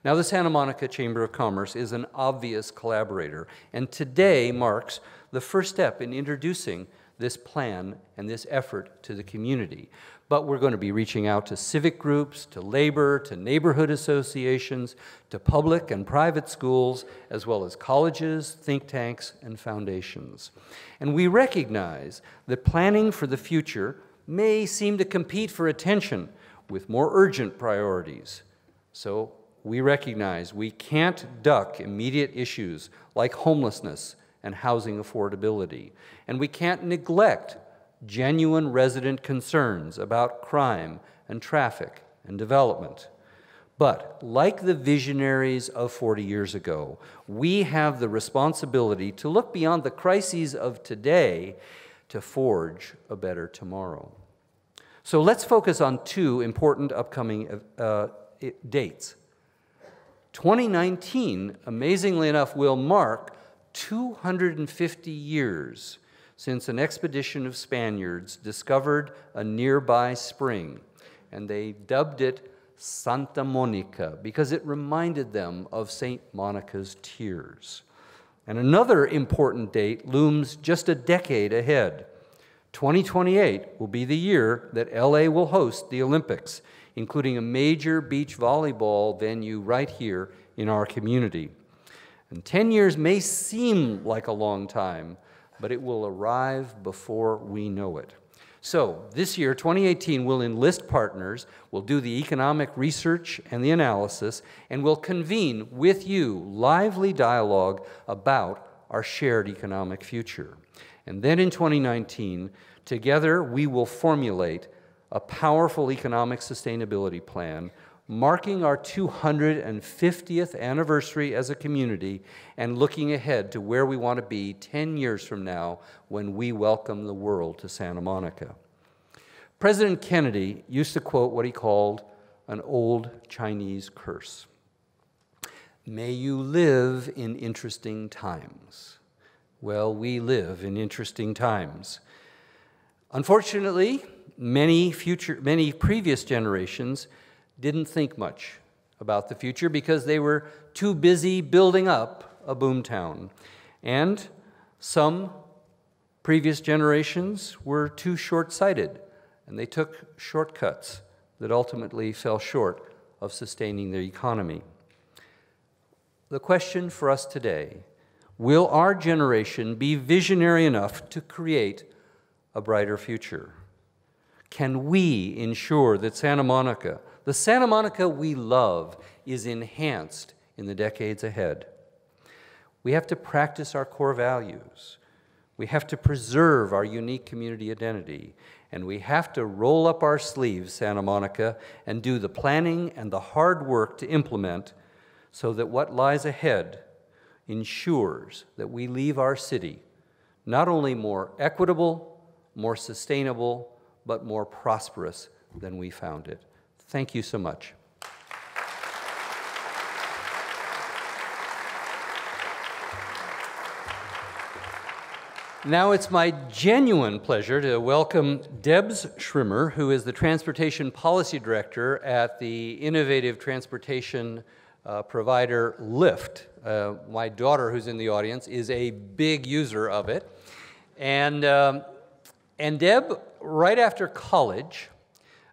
Now, the Santa Monica Chamber of Commerce is an obvious collaborator, and today marks the first step in introducing this plan and this effort to the community. But we're going to be reaching out to civic groups, to labor, to neighborhood associations, to public and private schools, as well as colleges, think tanks, and foundations. And we recognize that planning for the future may seem to compete for attention with more urgent priorities. So we recognize we can't duck immediate issues like homelessness and housing affordability, and we can't neglect genuine resident concerns about crime and traffic and development. But like the visionaries of 40 years ago, we have the responsibility to look beyond the crises of today to forge a better tomorrow. So let's focus on two important upcoming dates. 2019, amazingly enough, will mark 250 years since an expedition of Spaniards discovered a nearby spring, and they dubbed it Santa Monica because it reminded them of St. Monica's tears. And another important date looms just a decade ahead. 2028 will be the year that LA will host the Olympics, including a major beach volleyball venue right here in our community. And 10 years may seem like a long time, but it will arrive before we know it. So this year, 2018, we'll enlist partners, we'll do the economic research and the analysis, and we'll convene with you lively dialogue about our shared economic future. And then in 2019, together we will formulate a powerful economic sustainability plan marking our 250th anniversary as a community and looking ahead to where we want to be 10 years from now when we welcome the world to Santa Monica. President Kennedy used to quote what he called an old Chinese curse. May you live in interesting times. Well, we live in interesting times. Unfortunately, many previous generations didn't think much about the future because they were too busy building up a boomtown. And some previous generations were too short-sighted, and they took shortcuts that ultimately fell short of sustaining their economy. The question for us today, will our generation be visionary enough to create a brighter future? Can we ensure that Santa Monica, the Santa Monica we love, is enhanced in the decades ahead? We have to practice our core values. We have to preserve our unique community identity. And we have to roll up our sleeves, Santa Monica, and do the planning and the hard work to implement so that what lies ahead ensures that we leave our city not only more equitable, more sustainable, but more prosperous than we found it. Thank you so much. Now it's my genuine pleasure to welcome DEBS SCHRIMMER, who is the Transportation Policy Director at the innovative transportation provider LYFT. My daughter, who's in the audience, is a big user of it. And Deb, right after college,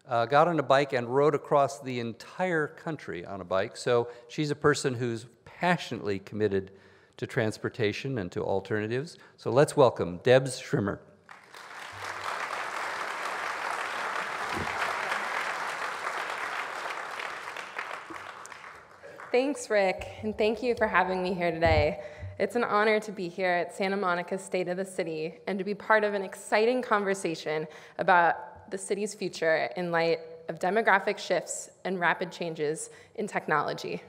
got on a bike and rode across the entire country on a bike. So she's a person who's passionately committed to transportation and to alternatives. So let's welcome DEBS SCHRIMMER. Thanks, Rick, and thank you for having me here today. It's an honor to be here at Santa Monica's State of the City and to be part of an exciting conversation about the city's future in light of demographic shifts and rapid changes in technology.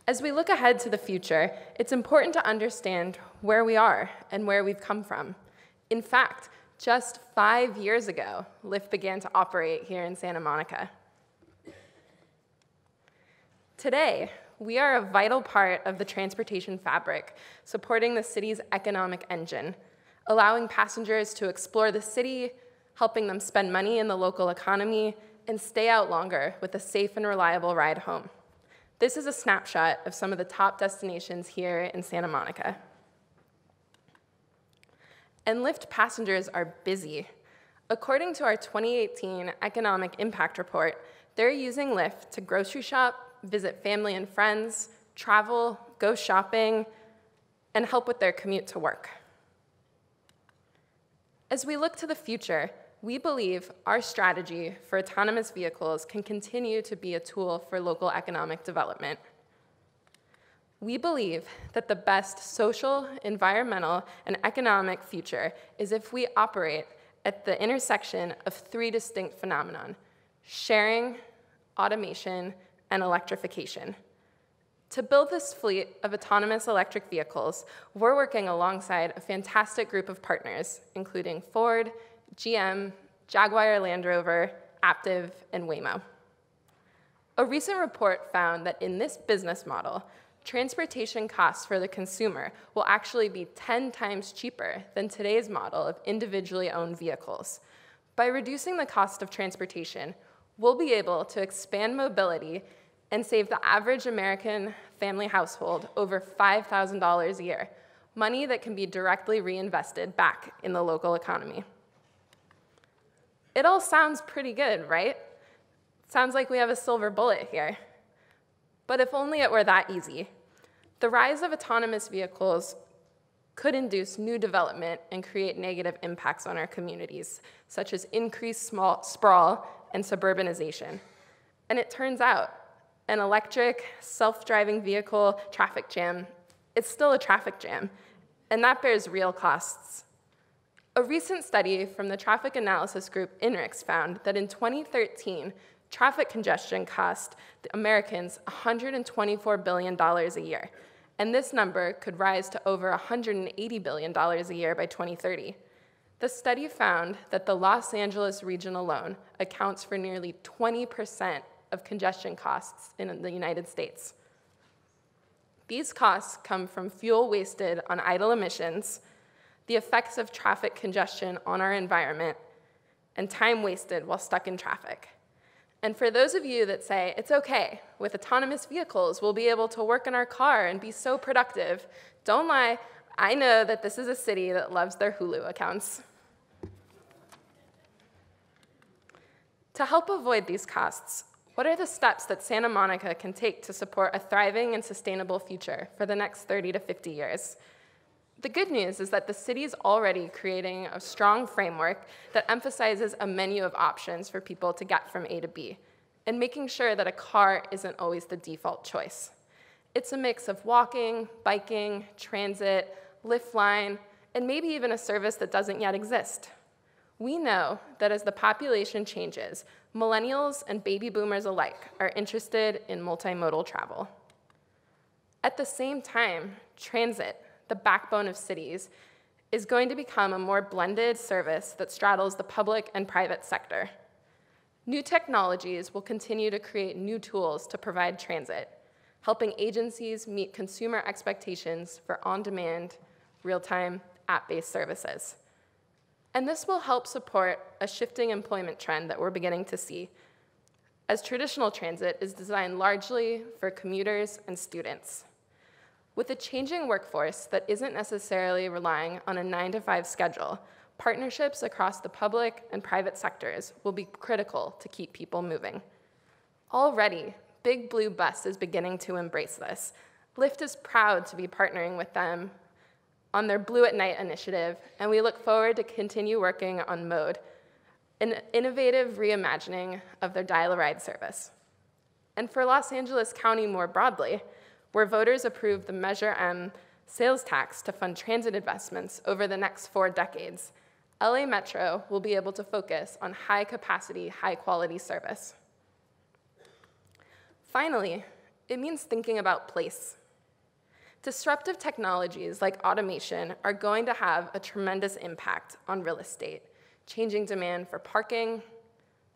As we look ahead to the future, it's important to understand where we are and where we've come from. In fact, just 5 years ago, LYFT began to operate here in Santa Monica. Today, we are a vital part of the transportation fabric, supporting the city's economic engine, allowing passengers to explore the city, helping them spend money in the local economy, and stay out longer with a safe and reliable ride home. This is a snapshot of some of the top destinations here in Santa Monica. And LYFT passengers are busy. According to our 2018 Economic Impact Report, they're using LYFT to grocery shop, visit family and friends, travel, go shopping, and help with their commute to work. As we look to the future, we believe our strategy for autonomous vehicles can continue to be a tool for local economic development. We believe that the best social, environmental, and economic future is if we operate at the intersection of three distinct phenomena: sharing, automation, and electrification. To build this fleet of autonomous electric vehicles, we're working alongside a fantastic group of partners, including Ford, GM, Jaguar Land Rover, Aptiv, and Waymo. A recent report found that in this business model, transportation costs for the consumer will actually be 10 times cheaper than today's model of individually owned vehicles. By reducing the cost of transportation, we'll be able to expand mobility and save the average American family household over $5,000 a year, money that can be directly reinvested back in the local economy. It all sounds pretty good, right? Sounds like we have a silver bullet here. But if only it were that easy. The rise of autonomous vehicles could induce new development and create negative impacts on our communities, such as increased sprawl and suburbanization. And it turns out, an electric, self-driving vehicle traffic jam, it's still a traffic jam, and that bears real costs. A recent study from the traffic analysis group INRIX found that in 2013, traffic congestion cost Americans $124 billion a year, and this number could rise to over $180 billion a year by 2030. The study found that the Los Angeles region alone accounts for nearly 20% of congestion costs in the United States. These costs come from fuel wasted on idle emissions, the effects of traffic congestion on our environment, and time wasted while stuck in traffic. And for those of you that say, it's okay, with autonomous vehicles, we'll be able to work in our car and be so productive, don't lie, I know that this is a city that loves their Hulu accounts. To help avoid these costs, what are the steps that Santa Monica can take to support a thriving and sustainable future for the next 30 to 50 years? The good news is that the city is already creating a strong framework that emphasizes a menu of options for people to get from A to B, and making sure that a car isn't always the default choice. It's a mix of walking, biking, transit, Lyft line, and maybe even a service that doesn't yet exist. We know that as the population changes, millennials and baby boomers alike are interested in multimodal travel. At the same time, transit, the backbone of cities, is going to become a more blended service that straddles the public and private sector. New technologies will continue to create new tools to provide transit, helping agencies meet consumer expectations for on-demand, real-time, app-based services. And this will help support a shifting employment trend that we're beginning to see, as traditional transit is designed largely for commuters and students. With a changing workforce that isn't necessarily relying on a 9-to-5 schedule, partnerships across the public and private sectors will be critical to keep people moving. Already, Big Blue Bus is beginning to embrace this. LYFT is proud to be partnering with them on their Blue at Night initiative, and we look forward to continue working on Mode, an innovative reimagining of their dial-a-ride service. And for Los Angeles County more broadly, where voters approved the Measure M sales tax to fund transit investments over the next 4 decades, LA Metro will be able to focus on high-capacity, high-quality service. Finally, it means thinking about place. Disruptive technologies like automation are going to have a tremendous impact on real estate, changing demand for parking,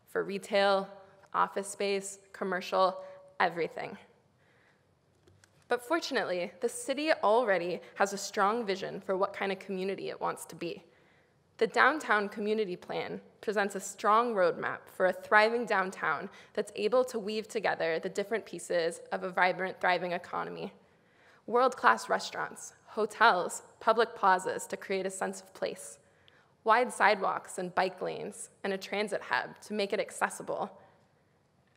for retail, office space, commercial, everything. But fortunately, the city already has a strong vision for what kind of community it wants to be. The Downtown Community Plan presents a strong roadmap for a thriving downtown that's able to weave together the different pieces of a vibrant, thriving economy. World-class restaurants, hotels, public plazas to create a sense of place, wide sidewalks and bike lanes, and a transit hub to make it accessible,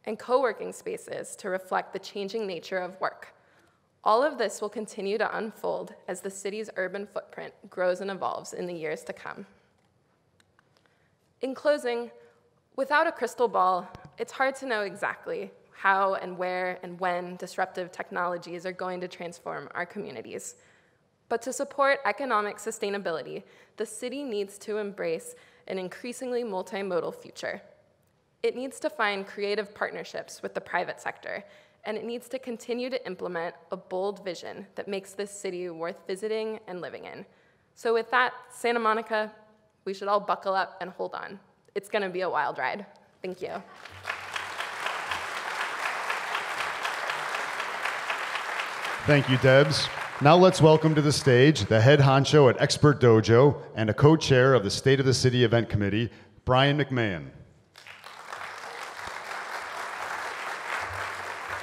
and co-working spaces to reflect the changing nature of work. All of this will continue to unfold as the city's urban footprint grows and evolves in the years to come. In closing, without a crystal ball, it's hard to know exactly how and where and when disruptive technologies are going to transform our communities. But to support economic sustainability, the city needs to embrace an increasingly multimodal future. It needs to find creative partnerships with the private sector, and it needs to continue to implement a bold vision that makes this city worth visiting and living in. So with that, Santa Monica, we should all buckle up and hold on. It's gonna be a wild ride. Thank you. Thank you, Debs. Now let's welcome to the stage the head honcho at Expert Dojo and a co-chair of the State of the City Event Committee, Brian McMahon.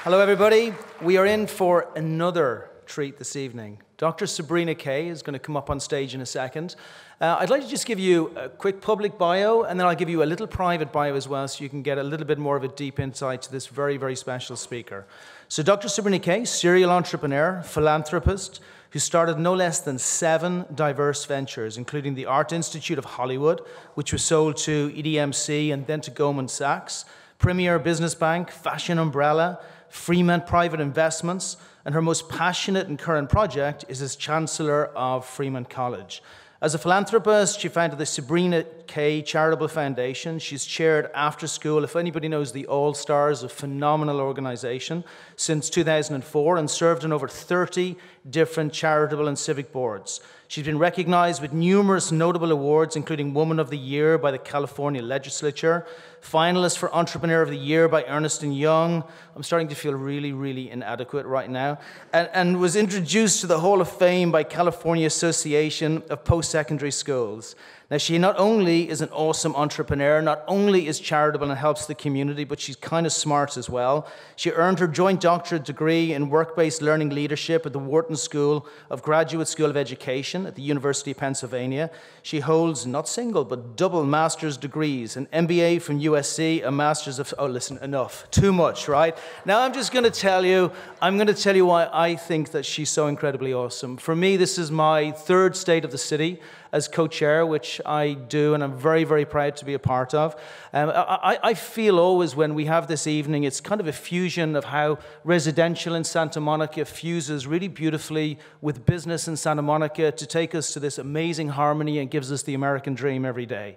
Hello, everybody. We are in for another treat this evening. Dr. Sabrina Kay is going to come up on stage in a second. I'd like to just give you a quick public bio, and then I'll give you a little private bio as well, so you can get a little bit more of a deep insight to this very, very special speaker. So Dr. Sabrina Kay, serial entrepreneur, philanthropist, who started no less than 7 diverse ventures, including the Art Institute of Hollywood, which was sold to EDMC and then to Goldman Sachs, Premier Business Bank, Fashion Umbrella, Fremont Private Investments, and her most passionate and current project is as Chancellor of Fremont College. As a philanthropist, she founded the Sabrina Kay Charitable Foundation. She's chaired After School, if anybody knows the All Stars, a phenomenal organization, since 2004, and served on over 30 different charitable and civic boards. She's been recognized with numerous notable awards, including Woman of the Year by the California Legislature, finalist for Entrepreneur of the Year by Ernst & Young. I'm starting to feel really, really inadequate right now. And was introduced to the Hall of Fame by California Association of Post-Secondary Schools. Now, she not only is an awesome entrepreneur, not only is charitable and helps the community, but she's kind of smart as well. She earned her joint doctorate degree in work-based learning leadership at the Wharton School of Graduate School of Education at the University of Pennsylvania. She holds not single, but double master's degrees, an MBA from USC, a master's of, oh, listen, enough, too much, right? Now I'm just going to tell you, why I think that she's so incredibly awesome. For me, this is my 3rd State of the City as co-chair, which I do, and I'm very, very proud to be a part of. I feel always when we have this evening, it's kind of a fusion of how residential in Santa Monica fuses really beautifully with business in Santa Monica to take us to this amazing harmony and gives us the American dream every day.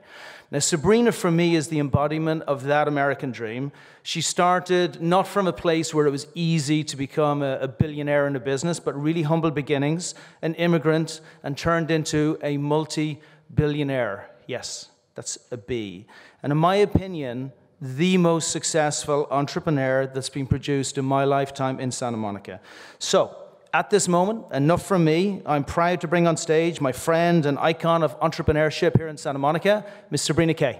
Now, Sabrina, for me, is the embodiment of that American dream. She started not from a place where it was easy to become a billionaire in a business, but really humble beginnings, an immigrant, and turned into a multi-billionaire. Yes, that's a B. And in my opinion, the most successful entrepreneur that's been produced in my lifetime in Santa Monica. So, at this moment, enough from me. I'm proud to bring on stage my friend and icon of entrepreneurship here in Santa Monica, Ms. Sabrina Kay.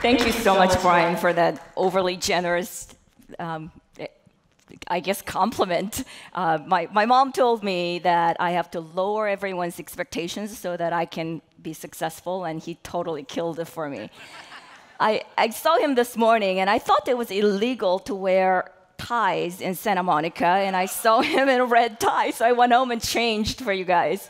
Thank you so much, Brian, for that overly generous, I guess, compliment. My mom told me that I have to lower everyone's expectations so that I can be successful, and he totally killed it for me. I saw him this morning, and I thought it was illegal to wear ties in Santa Monica, and I saw him in a red tie, so I went home and changed for you guys.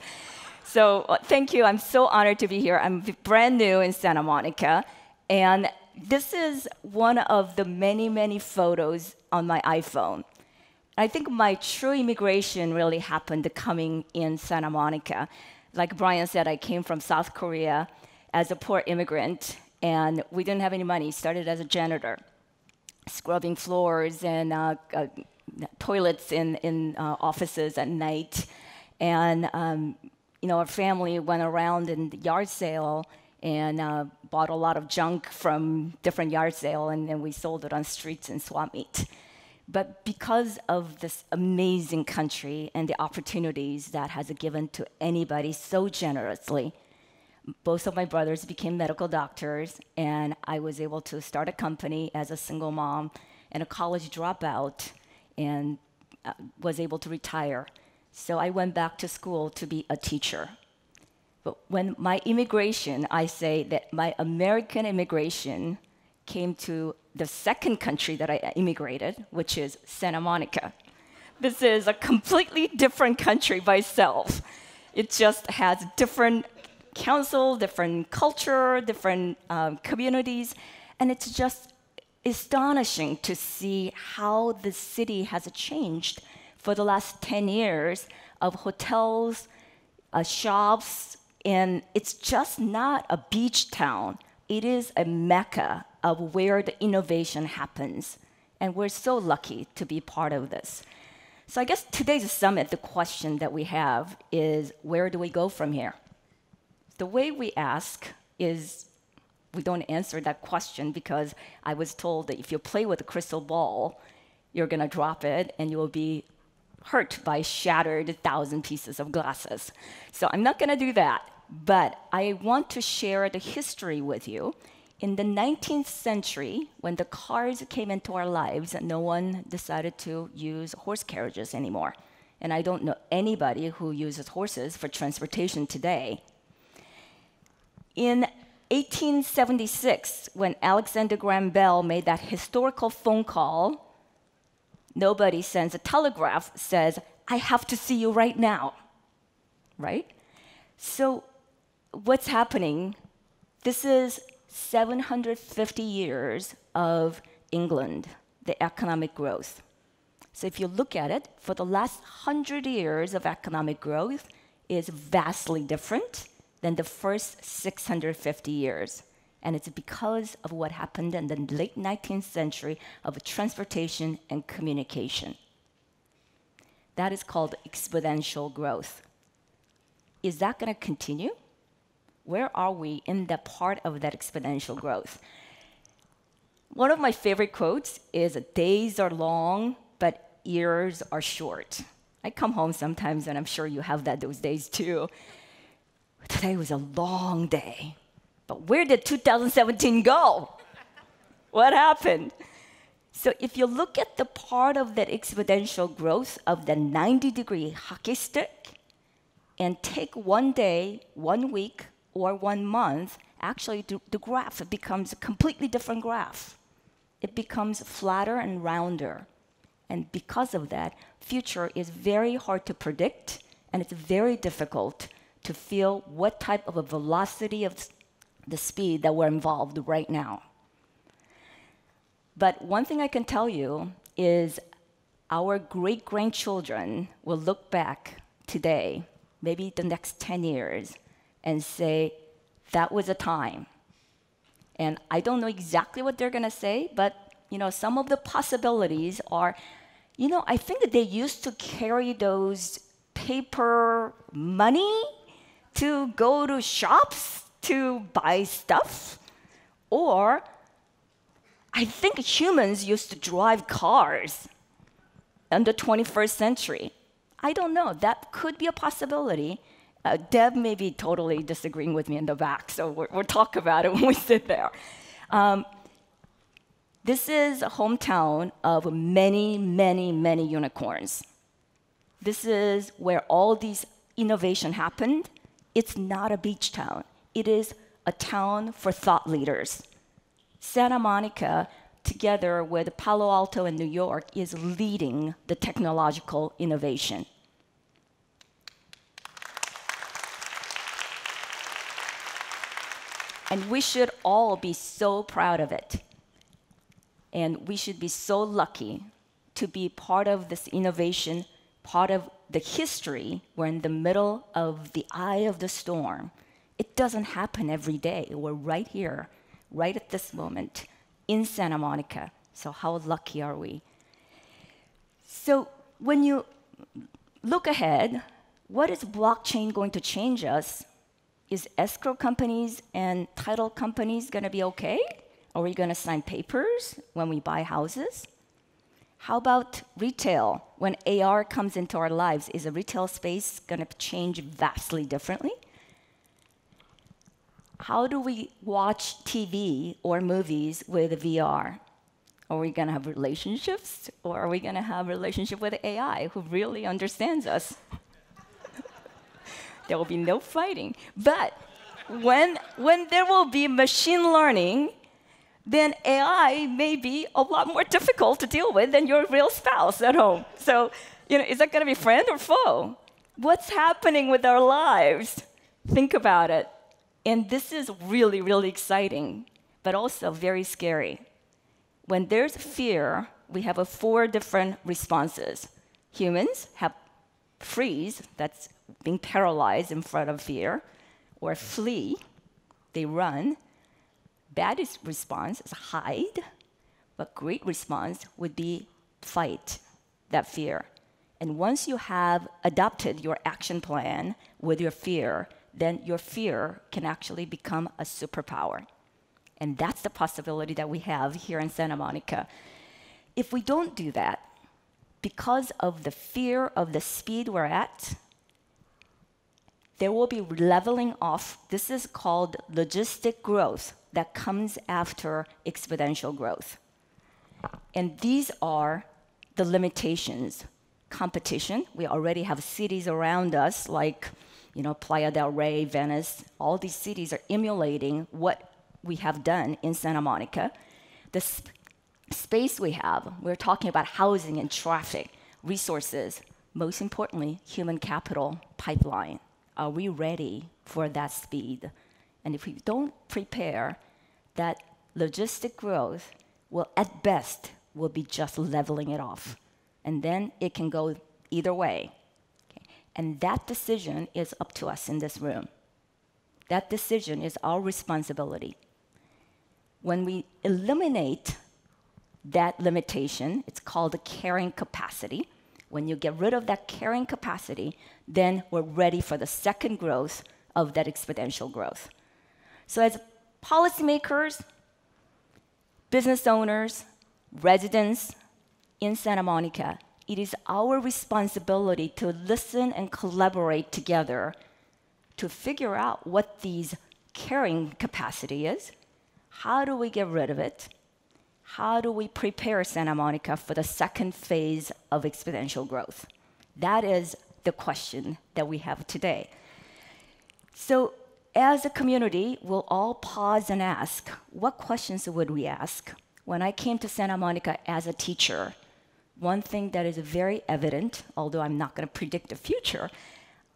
So thank you. I'm so honored to be here. I'm brand new in Santa Monica, and this is one of the many, many photos on my iPhone. I think my true immigration really happened coming in Santa Monica. Like Brian said, I came from South Korea as a poor immigrant, and we didn't have any money. Started as a janitor, scrubbing floors and toilets in offices at night. And our family went around in the yard sale and bought a lot of junk from different yard sale, and then we sold it on streets in swap meet. But because of this amazing country and the opportunities that has given to anybody so generously, both of my brothers became medical doctors, and I was able to start a company as a single mom and a college dropout, and was able to retire. So I went back to school to be a teacher. But when my immigration, I say that my American immigration came to the second country that I immigrated, which is Santa Monica. This is a completely different country by itself. It just has different council, different culture, different communities, and it's just astonishing to see how the city has changed for the last 10 years of hotels, shops, and it's just not a beach town. It is a mecca of where the innovation happens, and we're so lucky to be part of this. So I guess today's summit, the question that we have is, where do we go from here? The way we ask is, we don't answer that question because I was told that if you play with a crystal ball, you're going to drop it and you will be hurt by shattered 1,000 pieces of glasses. So I'm not going to do that, but I want to share the history with you. In the 19th century, when the cars came into our lives, no one decided to use horse carriages anymore. And I don't know anybody who uses horses for transportation today. In 1876, when Alexander Graham Bell made that historical phone call, nobody sends a telegraph, says, I have to see you right now, right? So what's happening? This is 750 years of England, the economic growth. So if you look at it, for the last 100 years of economic growth is vastly different than the first 650 years. And it's because of what happened in the late 19th century of transportation and communication. That is called exponential growth. Is that going to continue? Where are we in that part of that exponential growth? One of my favorite quotes is, days are long, but years are short. I come home sometimes, and I'm sure you have those days too. Today was a long day. But where did 2017 go? What happened? So if you look at the part of that exponential growth of the 90-degree hockey stick and take one day, 1 week, or 1 month, actually the graph becomes a completely different graph. It becomes flatter and rounder. And because of that, future is very hard to predict, and it's very difficult to feel what type of a velocity of the speed that we're involved right now. But one thing I can tell you is our great-grandchildren will look back today, maybe the next 10 years, and say, that was a time. And I don't know exactly what they're going to say, but some of the possibilities are, I think that they used to carry those paper money to go to shops to buy stuff. Or I think humans used to drive cars in the 21st century. I don't know. That could be a possibility. Deb may be totally disagreeing with me in the back, so we'll talk about it when we sit there. This is a hometown of many, many, many unicorns. This is where all these innovation happened. It's not a beach town. It is a town for thought leaders. Santa Monica, together with Palo Alto and New York, is leading the technological innovation. And we should all be so proud of it. And we should be so lucky to be part of this innovation, part of the history. We're in the middle of the eye of the storm. It doesn't happen every day. We're right here, right at this moment, in Santa Monica. So how lucky are we? So when you look ahead, what is blockchain going to change us? Is escrow companies and title companies going to be okay? Are we going to sign papers when we buy houses? How about retail? When AR comes into our lives, is the retail space going to change vastly differently? How do we watch TV or movies with VR? Are we going to have relationships, or are we going to have a relationship with AI who really understands us? There will be no fighting. But when there will be machine learning, then AI may be a lot more difficult to deal with than your real spouse at home. So Is that going to be friend or foe? What's happening with our lives? Think about it. And this is really, really exciting, but also very scary. When there's fear, we have 4 different responses. Humans have freeze, that's being paralyzed in front of fear, or flee, they run. Bad response is hide, but great response would be fight that fear. And once you have adopted your action plan with your fear, then your fear can actually become a superpower. And that's the possibility that we have here in Santa Monica. If we don't do that, because of the fear of the speed we're at, there will be leveling off. This is called logistic growth that comes after exponential growth. And these are the limitations. Competition, we already have cities around us like Playa del Rey, Venice. All these cities are emulating what we have done in Santa Monica. The space we have, we're talking about housing and traffic, resources, most importantly, human capital pipeline. Are we ready for that speed? And if we don't prepare, that logistic growth will, at best, will be just leveling it off. And then it can go either way. Okay? And that decision is up to us in this room. That decision is our responsibility. When we eliminate that limitation, it's called the carrying capacity. When you get rid of that carrying capacity, then we're ready for the second growth of that exponential growth. So as policymakers, business owners, residents in Santa Monica, it is our responsibility to listen and collaborate together to figure out what these carrying capacity is. How do we get rid of it? How do we prepare Santa Monica for the second phase of exponential growth? That is the question that we have today. So as a community, we'll all pause and ask, what questions would we ask? When I came to Santa Monica as a teacher, one thing that is very evident, although I'm not going to predict the future,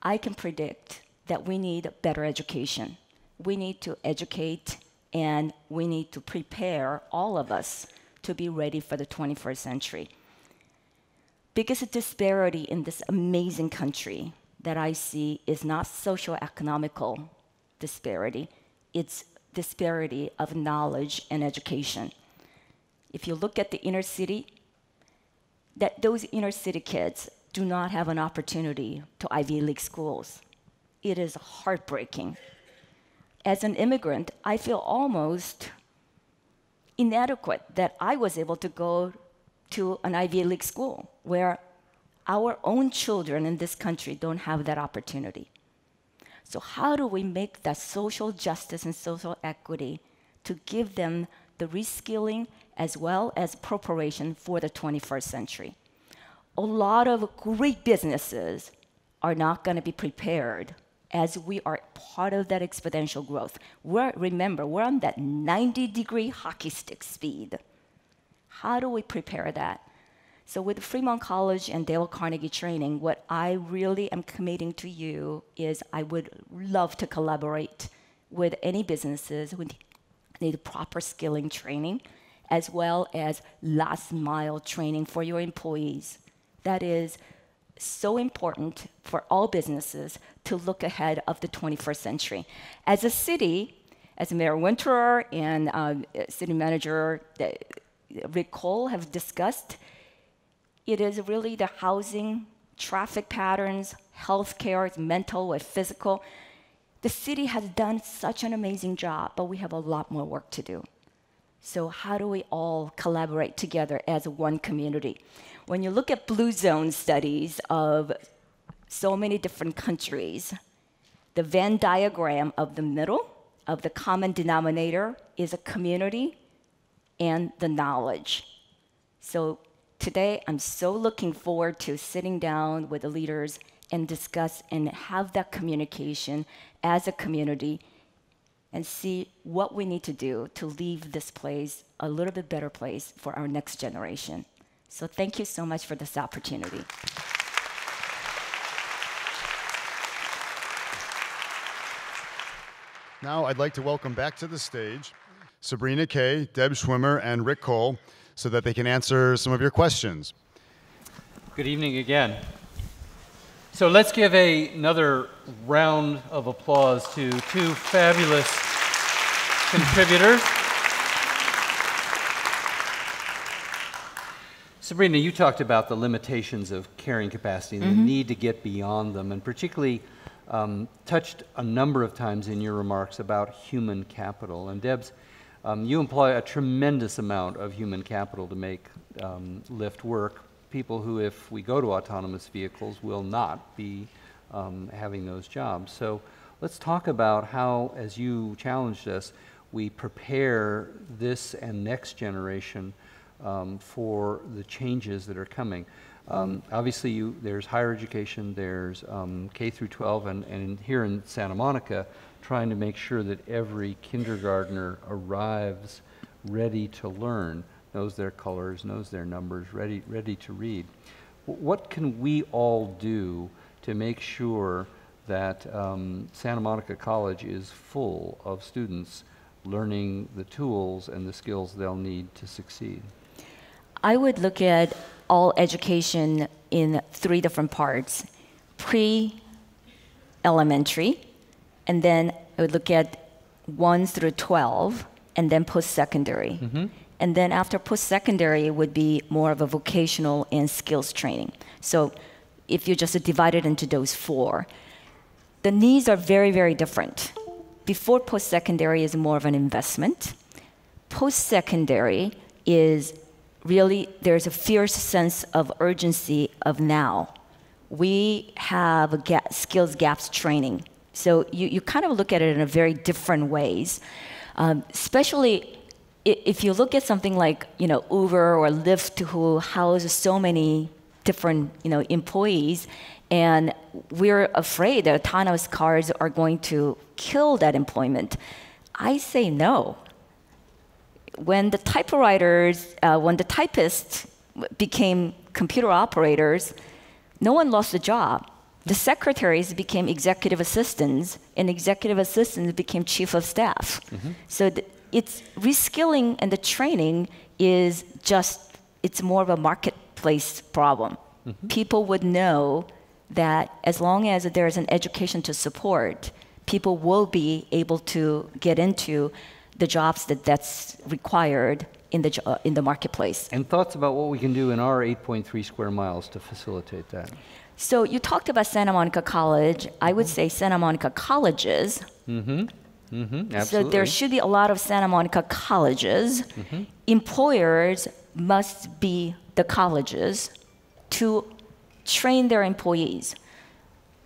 I can predict that we need better education. We need to educate and we need to prepare all of us to be ready for the 21st century. Biggest disparity in this amazing country that I see is not socio-economical disparity, it's disparity of knowledge and education. If you look at the inner city, those inner city kids do not have an opportunity to Ivy League schools. It is heartbreaking. As an immigrant, I feel almost inadequate that I was able to go to an Ivy League school where our own children in this country don't have that opportunity. So how do we make that social justice and social equity to give them the reskilling as well as preparation for the 21st century? A lot of great businesses are not going to be prepared as we are part of that exponential growth. Remember, we're on that 90-degree hockey stick speed. How do we prepare that? So with Fremont College and Dale Carnegie training, what I really am committing to you is I would love to collaborate with any businesses who need proper skilling training, as well as last mile training for your employees. That is so important for all businesses to look ahead of the 21st century. As a city, as Mayor Winterer and City Manager Rick Cole have discussed, it is really the housing, traffic patterns, healthcare, mental or physical. The city has done such an amazing job, but we have a lot more work to do. So how do we all collaborate together as one community? When you look at blue zone studies of so many different countries, the Venn diagram of the middle, of the common denominator, is a community and the knowledge. So today, I'm so looking forward to sitting down with the leaders and discuss and have that communication as a community and see what we need to do to leave this place a little bit better place for our next generation. So thank you so much for this opportunity. Now I'd like to welcome back to the stage Sabrina Kay, Deb Schwimmer, and Rick Cole so that they can answer some of your questions. Good evening again. So let's give another round of applause to two fabulous contributors. Sabrina, you talked about the limitations of carrying capacity and the need to get beyond them, and particularly touched a number of times in your remarks about human capital. And Debs, you employ a tremendous amount of human capital to make LYFT work. People who, if we go to autonomous vehicles, will not be having those jobs. So let's talk about how, as you challenged us, we prepare this and next generation for the changes that are coming. Obviously, there's higher education, there's K through 12, and here in Santa Monica, trying to make sure that every kindergartner arrives ready to learn, knows their colors, knows their numbers, ready to read. What can we all do to make sure that Santa Monica College is full of students learning the tools and the skills they'll need to succeed? I would look at all education in 3 different parts: pre-elementary, and then I would look at 1 through 12, and then post-secondary. And then after post-secondary, it would be more of a vocational and skills training. So if you just divide it into those 4, the needs are very, very different. Before post-secondary is more of an investment. Post-secondary is really, there's a fierce sense of urgency of now. We have a skills gaps training. So you kind of look at it in a very different ways, especially if you look at something like Uber or Lyft, who houses so many different employees, and we're afraid that autonomous cars are going to kill that employment. I say no. When the typists became computer operators, no one lost a job. The secretaries became executive assistants, and executive assistants became chief of staff. So it's reskilling, and the training is it's more of a marketplace problem. People would know that as long as there's an education to support, people will be able to get into the jobs that's required in the marketplace. And thoughts about what we can do in our 8.3 square miles to facilitate that? So you talked about Santa Monica College. I would say Santa Monica colleges. Absolutely. So there should be a lot of Santa Monica colleges. Employers must be the colleges to train their employees.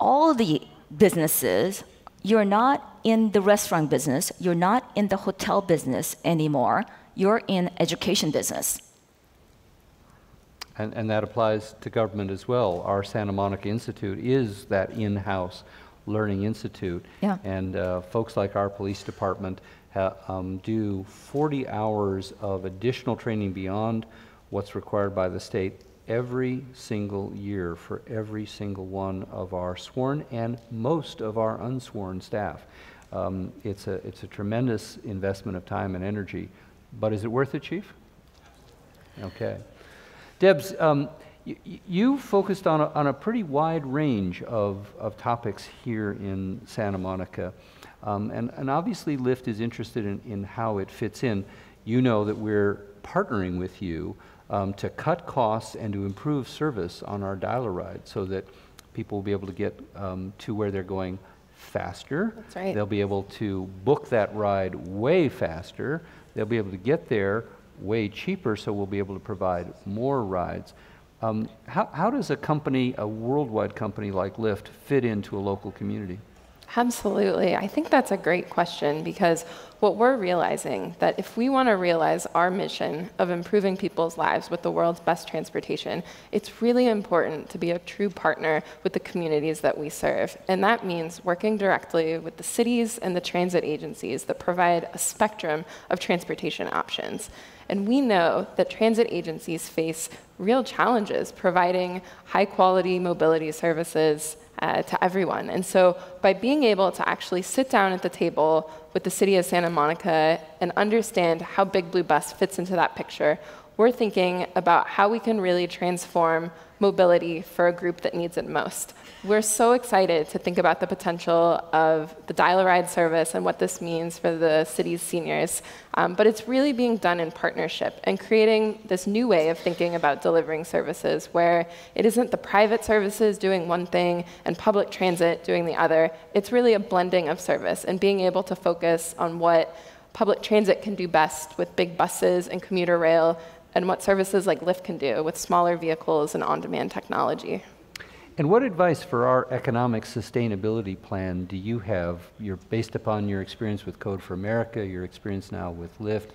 All the businesses, you're not in the restaurant business, you're not in the hotel business anymore, you're in education business. And that applies to government as well. Our Santa Monica Institute is that in-house learning institute. Yeah. And folks like our police department do 40 hours of additional training beyond what's required by the state every single year for every single one of our sworn and most of our unsworn staff. It's a tremendous investment of time and energy, but is it worth it, Chief? Okay. Debs, you focused on a pretty wide range of topics here in Santa Monica, and obviously LYFT is interested in how it fits in. You know that we're partnering with you to cut costs and to improve service on our dial-a ride so that people will be able to get to where they're going faster. That's right. They'll be able to book that ride way faster. They'll be able to get there way cheaper, so we'll be able to provide more rides. How does a company, a worldwide company like LYFT, fit into a local community? Absolutely. I think that's a great question, because what we're realizing that if we want to realize our mission of improving people's lives with the world's best transportation, it's really important to be a true partner with the communities that we serve. And that means working directly with the cities and the transit agencies that provide a spectrum of transportation options. And we know that transit agencies face real challenges providing high-quality mobility services to everyone. And so by being able to actually sit down at the table with the city of Santa Monica and understand how Big Blue Bus fits into that picture, we're thinking about how we can really transform mobility for a group that needs it most. We're so excited to think about the potential of the dial-a-ride service and what this means for the city's seniors. But it's really being done in partnership and creating this new way of thinking about delivering services where it isn't the private services doing one thing and public transit doing the other. It's really a blending of service and being able to focus on what public transit can do best with big buses and commuter rail and what services like LYFT can do with smaller vehicles and on-demand technology. And what advice for our economic sustainability plan do you have? You're based upon your experience with Code for America, your experience now with LYFT,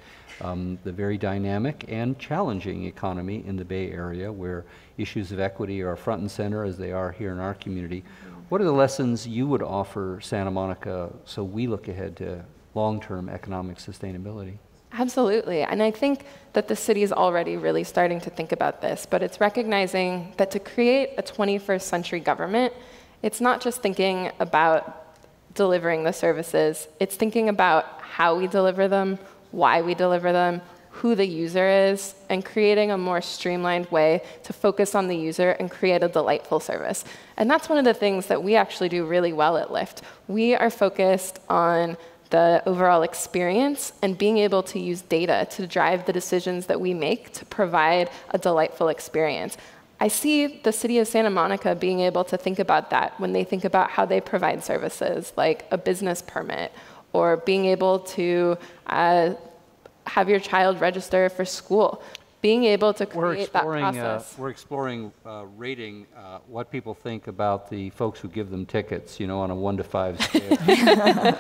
the very dynamic and challenging economy in the Bay Area where issues of equity are front and center as they are here in our community. What are the lessons you would offer Santa Monica so we look ahead to long-term economic sustainability? Absolutely, and I think that the city is already really starting to think about this, but it's recognizing that to create a 21st century government, it's not just thinking about delivering the services, it's thinking about how we deliver them, why we deliver them, who the user is, and creating a more streamlined way to focus on the user and create a delightful service. And that's one of the things that we actually do really well at LYFT. We are focused on the overall experience and being able to use data to drive the decisions that we make to provide a delightful experience. I see the city of Santa Monica being able to think about that when they think about how they provide services like a business permit or being able to have your child register for school. Being able to create that process. We're exploring rating what people think about the folks who give them tickets, you know, on a 1 to 5 scale.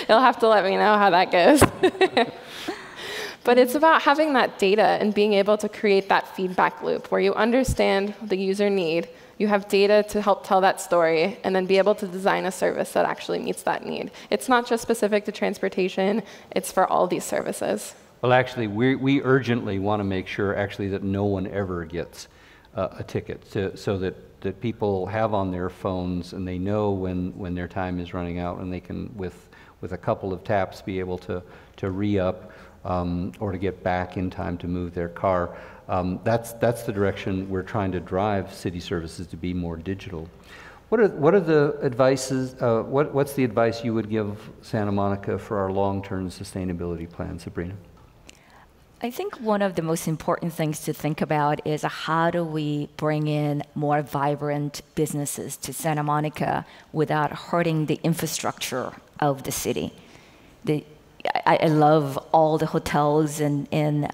You'll have to let me know how that goes. But it's about having that data and being able to create that feedback loop where you understand the user need, you have data to help tell that story, and then be able to design a service that actually meets that need. It's not just specific to transportation, it's for all these services. Well, actually, we urgently want to make sure actually that no one ever gets a ticket so that people have on their phones and they know when their time is running out and they can, with a couple of taps, be able to re-up or to get back in time to move their car. That's the direction we're trying to drive city services to be more digital. What are the advices? What's the advice you would give Santa Monica for our long-term sustainability plan, Sabrina? I think one of the most important things to think about is how do we bring in more vibrant businesses to Santa Monica without hurting the infrastructure of the city. I love all the hotels and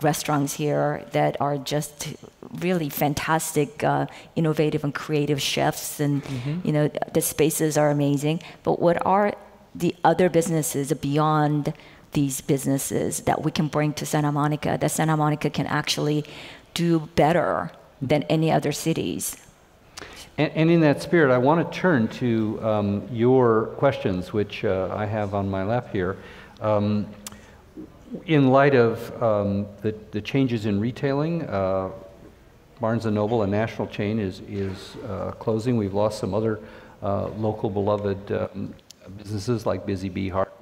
restaurants here that are just really fantastic, innovative and creative chefs, and you know, the spaces are amazing. But what are the other businesses beyond these businesses that we can bring to Santa Monica, that Santa Monica can actually do better than any other cities? And in that spirit, I want to turn to your questions, which I have on my lap here. In light of the changes in retailing, Barnes & Noble, a national chain, is closing. We've lost some other local beloved businesses like Busy Bee Hardware.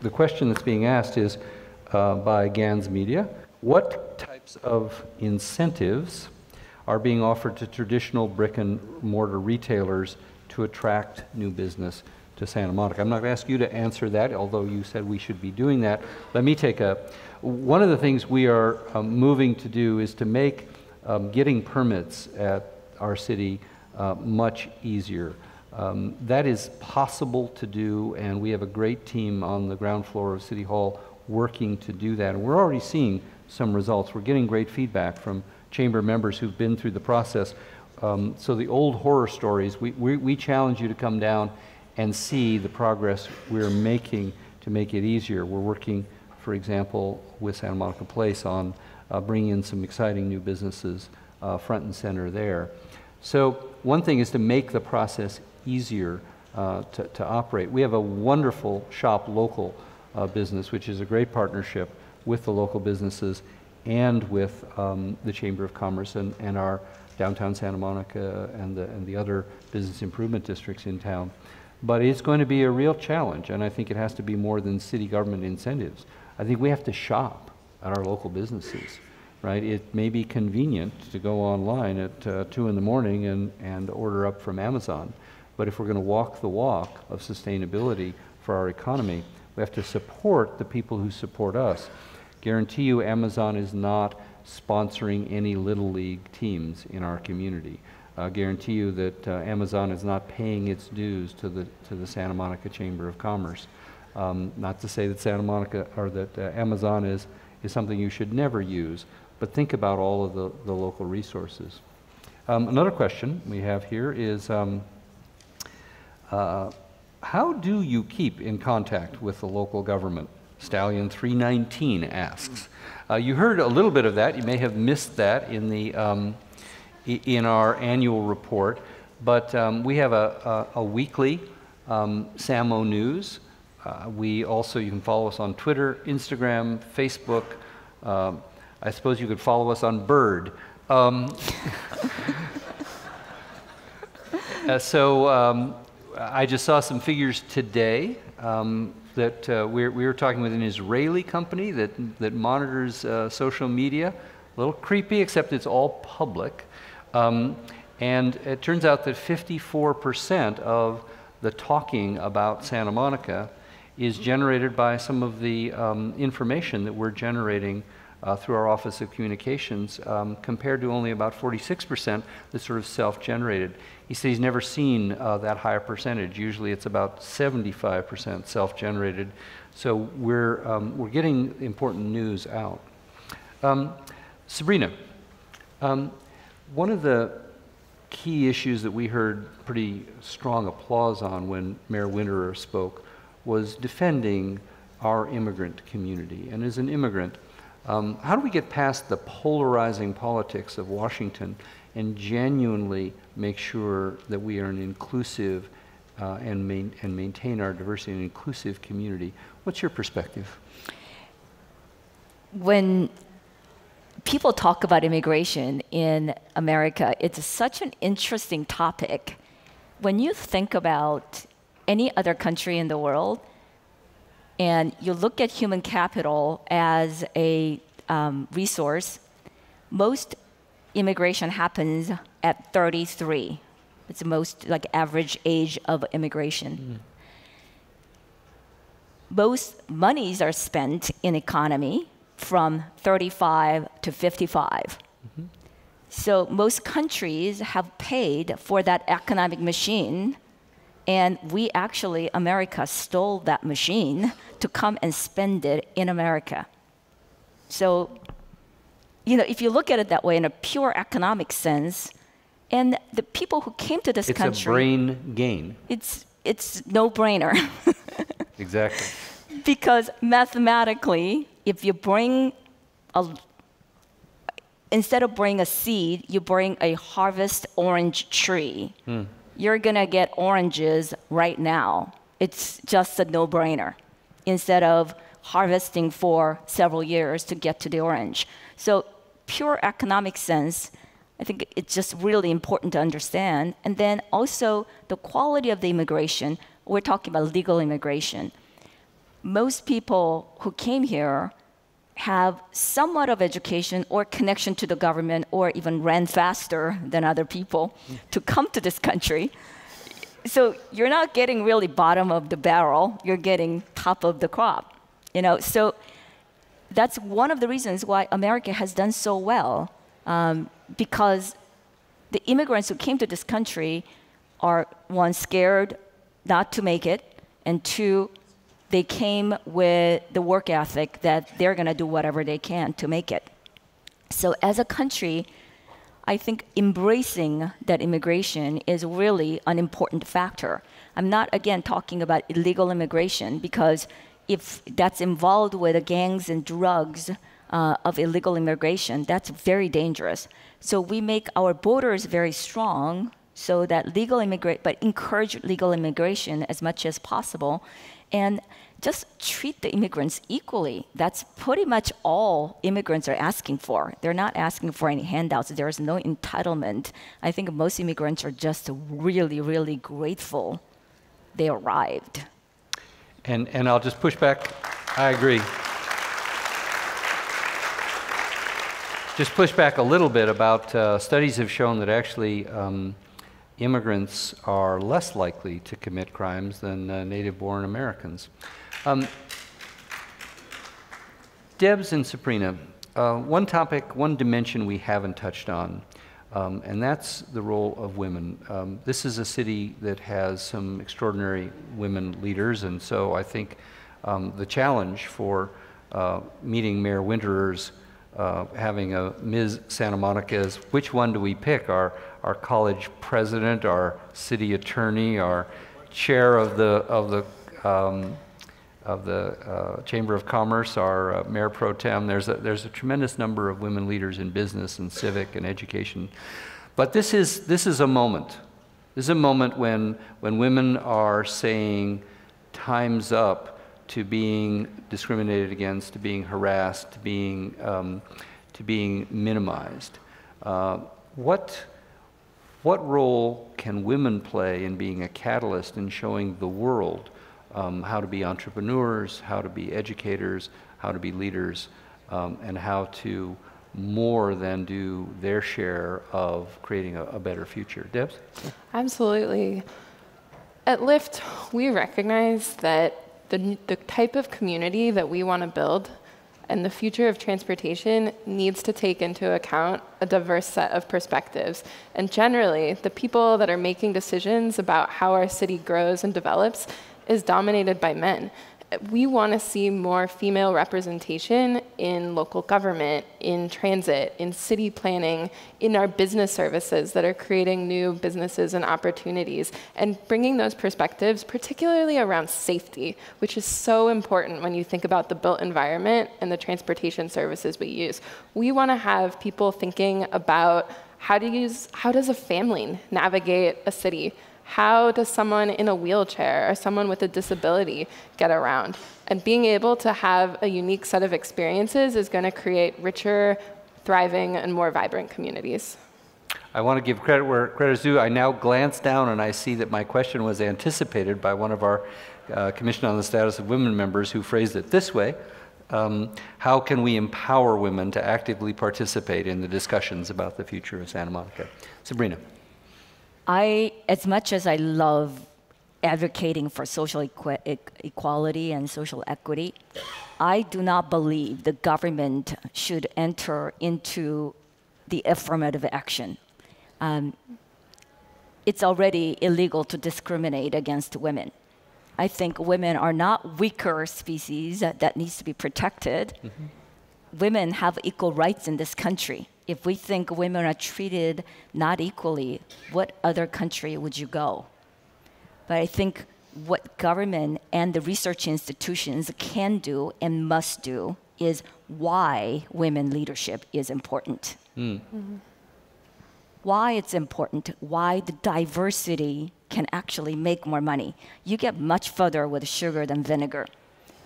The question that's being asked is by Gans Media, what types of incentives are being offered to traditional brick and mortar retailers to attract new business to Santa Monica? I'm not going to ask you to answer that, although you said we should be doing that. Let me take one of the things we are moving to do is to make getting permits at our city much easier. That is possible to do, and we have a great team on the ground floor of City Hall working to do that. And we're already seeing some results. We're getting great feedback from chamber members who've been through the process. So the old horror stories, we challenge you to come down and see the progress we're making to make it easier. We're working, for example, with Santa Monica Place on bringing in some exciting new businesses front and center there. So one thing is to make the process easier to operate. We have a wonderful shop local business, which is a great partnership with the local businesses, and with the Chamber of Commerce and our downtown Santa Monica and the other business improvement districts in town. But it's going to be a real challenge, and I think it has to be more than city government incentives. I think we have to shop at our local businesses, right? It may be convenient to go online at 2 in the morning and order up from Amazon, but if we're going to walk the walk of sustainability for our economy, we have to support the people who support us. Guarantee you Amazon is not sponsoring any Little League teams in our community. Guarantee you that Amazon is not paying its dues to the Santa Monica Chamber of Commerce. Not to say that Santa Monica or that Amazon is something you should never use, but think about all of the local resources. Another question we have here is, how do you keep in contact with the local government? Stallion 319 asks. You heard a little bit of that. You may have missed that in the in our annual report, but we have a weekly SAMO News. You can follow us on Twitter, Instagram, Facebook. I suppose you could follow us on Bird. I just saw some figures today that we were talking with an Israeli company that monitors social media. A little creepy, except it's all public. And it turns out that 54% of the talking about Santa Monica is generated by some of the information that we're generating through our Office of Communications, compared to only about 46% that's sort of self-generated. He said he's never seen that high a percentage. Usually it's about 75% self-generated. So we're getting important news out. Sabrina, one of the key issues that we heard pretty strong applause on when Mayor Winterer spoke was defending our immigrant community. And as an immigrant, how do we get past the polarizing politics of Washington and genuinely make sure that we are an inclusive and maintain our diversity and inclusive community? What's your perspective? When people talk about immigration in America, it's such an interesting topic. When you think about any other country in the world, and you look at human capital as a resource, most immigration happens at 33. It's the most average age of immigration. Most monies are spent in economy from 35 to 55. So most countries have paid for that economic machine, and we actually, America, stole that machine to come and spend it in America. So, if you look at it that way in a pure economic sense, and the people who came to this country— It's a brain gain. It's no-brainer. Exactly. Because mathematically, if you bring instead of bringing a seed, you bring a harvest orange tree. You're gonna get oranges right now. It's just a no-brainer, instead of harvesting for several years to get to the orange. So pure economic sense, I think it's just really important to understand. And then also the quality of the immigration. We're talking about legal immigration. Most people who came here have somewhat of education or connection to the government, or even ran faster than other people to come to this country. So you're not getting really bottom of the barrel, you're getting top of the crop. So that's one of the reasons why America has done so well, because the immigrants who came to this country are, one, scared not to make it, and two, they came with the work ethic that they're going to do whatever they can to make it. So as a country, I think embracing that immigration is really an important factor. I'm not, again, talking about illegal immigration, because if that's involved with gangs and drugs of illegal immigration, that's very dangerous. So we make our borders very strong so that but encourage legal immigration as much as possible. And just treat the immigrants equally. That's pretty much all immigrants are asking for. They're not asking for any handouts. There is no entitlement. I think most immigrants are just really, really grateful they arrived. And I'll just push back. I agree. Just push back a little bit about studies have shown that actually immigrants are less likely to commit crimes than native-born Americans. Debs and Sabrina, one topic, one dimension we haven't touched on, and that's the role of women. This is a city that has some extraordinary women leaders, and so I think the challenge for meeting Mayor Winterer's having a Ms. Santa Monica is, which one do we pick? Our college president, our city attorney, our chair of the Chamber of Commerce, our Mayor Pro Tem. There's a tremendous number of women leaders in business and civic and education. But this is a moment. This is a moment when women are saying time's up to being discriminated against, to being harassed, to being minimized. What role can women play in being a catalyst in showing the world how to be entrepreneurs, how to be educators, how to be leaders, and how to more than do their share of creating a better future? Debs? Absolutely. At LYFT, we recognize that the type of community that we want to build and the future of transportation needs to take into account a diverse set of perspectives. And generally, the people that are making decisions about how our city grows and develops is dominated by men. We want to see more female representation in local government, in transit, in city planning, in our business services that are creating new businesses and opportunities, and bringing those perspectives, particularly around safety, which is so important when you think about the built environment and the transportation services we use. We want to have people thinking about how does a family navigate a city? How does someone in a wheelchair or someone with a disability get around? And being able to have a unique set of experiences is going to create richer, thriving, and more vibrant communities. I want to give credit where credit is due. I now glance down and I see that my question was anticipated by one of our Commission on the Status of Women members who phrased it this way. How can we empower women to actively participate in the discussions about the future of Santa Monica? Sabrina. As much as I love advocating for social equality and social equity, I do not believe the government should enter into the affirmative action. It's already illegal to discriminate against women. I think women are not weaker species that needs to be protected. Mm-hmm. Women have equal rights in this country. If we think women are treated not equally, what other country would you go? But I think what government and the research institutions can do and must do is why women leadership is important. Mm-hmm. Why it's important, why the diversity can actually make more money. You get much further with sugar than vinegar.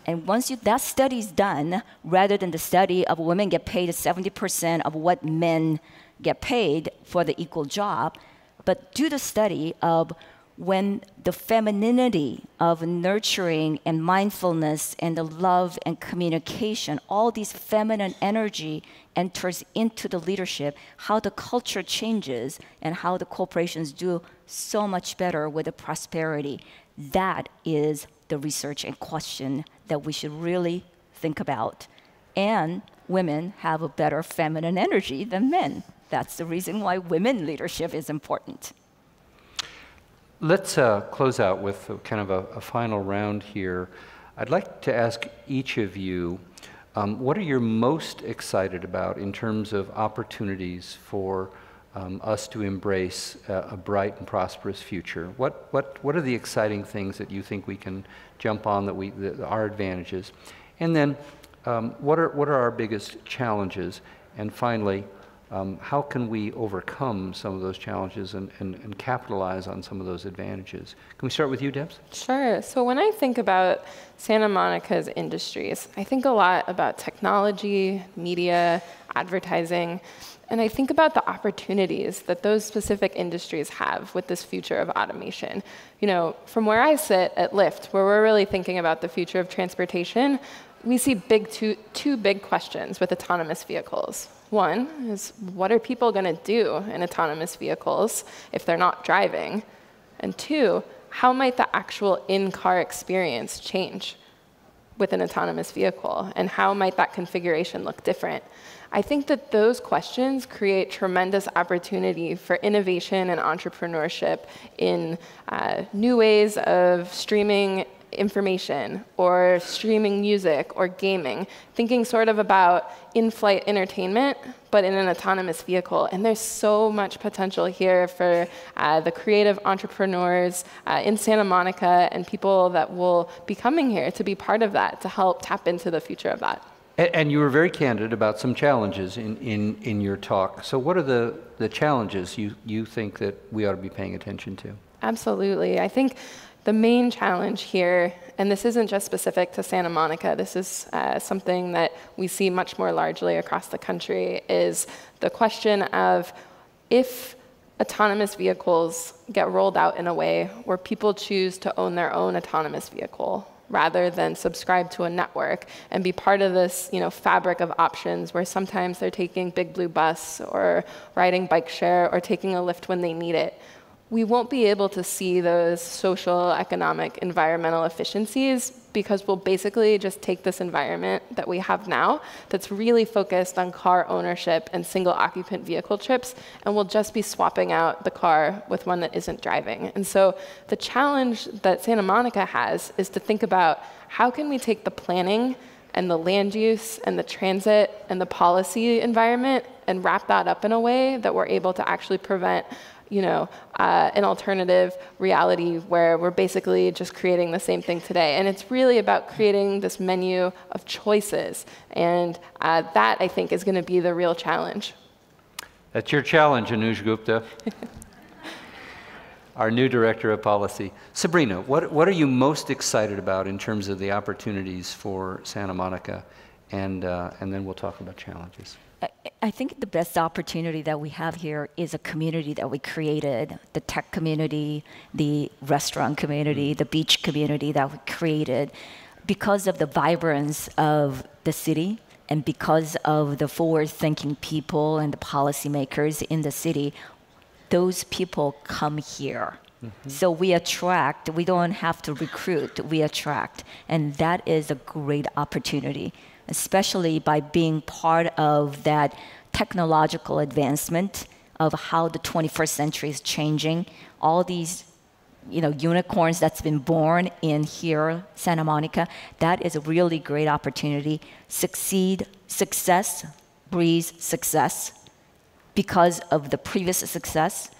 And once that study is done, rather than the study of women get paid 70% of what men get paid for the equal job, but do the study of when the femininity of nurturing and mindfulness and the love and communication, all these feminine energy enters into the leadership, how the culture changes and how the corporations do so much better with the prosperity. That is the research and question that we should really think about. And women have a better feminine energy than men. That's the reason why women leadership is important. Let's close out with kind of a final round here. I'd like to ask each of you, what are you most excited about in terms of opportunities for us to embrace a bright and prosperous future? What are the exciting things that you think we can jump on that our advantages? And then what are our biggest challenges? And finally, how can we overcome some of those challenges and capitalize on some of those advantages? Can we start with you, Debs? Sure. So when I think about Santa Monica's industries, I think a lot about technology, media, advertising, and I think about the opportunities that those specific industries have with this future of automation. You know, from where I sit at LYFT, where we're really thinking about the future of transportation, we see two big questions with autonomous vehicles. One is, what are people going to do in autonomous vehicles if they're not driving? And two, how might the actual in-car experience change with an autonomous vehicle? And how might that configuration look different? I think that those questions create tremendous opportunity for innovation and entrepreneurship in new ways of streaming information or streaming music or gaming, thinking sort of about in-flight entertainment, but in an autonomous vehicle. And there's so much potential here for the creative entrepreneurs in Santa Monica and people that will be coming here to be part of that, to help tap into the future of that. And you were very candid about some challenges in your talk. So what are the challenges you think that we ought to be paying attention to? Absolutely. I think the main challenge here, and this isn't just specific to Santa Monica, this is something that we see much more largely across the country, is the question of if autonomous vehicles get rolled out in a way where people choose to own their own autonomous vehicle rather than subscribe to a network and be part of this, you know, fabric of options where sometimes they're taking Big Blue Bus or riding bike share or taking a Lyft when they need it. We won't be able to see those social, economic, environmental efficiencies because we'll basically just take this environment that we have now that's really focused on car ownership and single occupant vehicle trips, and we'll just be swapping out the car with one that isn't driving. And so the challenge that Santa Monica has is to think about how can we take the planning and the land use and the transit and the policy environment and wrap that up in a way that we're able to actually prevent an alternative reality where we're basically just creating the same thing today. And it's really about creating this menu of choices. And that, I think, is going to be the real challenge. That's your challenge, Anuj Gupta, our new Director of Policy. Sabrina, what are you most excited about in terms of the opportunities for Santa Monica? And then we'll talk about challenges. I think the best opportunity that we have here is a community that we created, the tech community, the restaurant community, the beach community that we created because of the vibrance of the city and because of the forward-thinking people and the policymakers in the city. Those people come here. Mm-hmm. So we attract, we don't have to recruit, we attract. And that is a great opportunity, especially by being part of that technological advancement of how the 21st century is changing. All these, unicorns that's been born in here, Santa Monica, that is a really great opportunity. Success breeds success. Because of the previous success,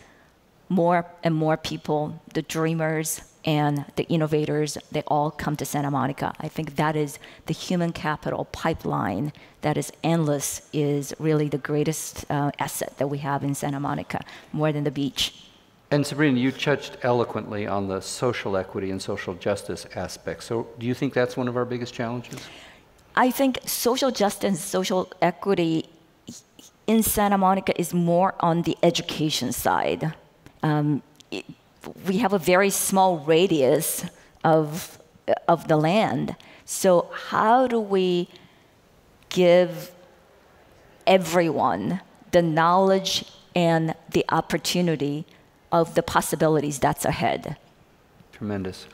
more and more people, the dreamers and the innovators, they all come to Santa Monica. I think that is the human capital pipeline that is endless, is really the greatest asset that we have in Santa Monica, more than the beach. And Sabrina, you touched eloquently on the social equity and social justice aspect. So do you think that's one of our biggest challenges? I think social justice and social equity in Santa Monica is more on the education side. We have a very small radius of the land. So how do we give everyone the knowledge and the opportunity of the possibilities that's ahead? Tremendous.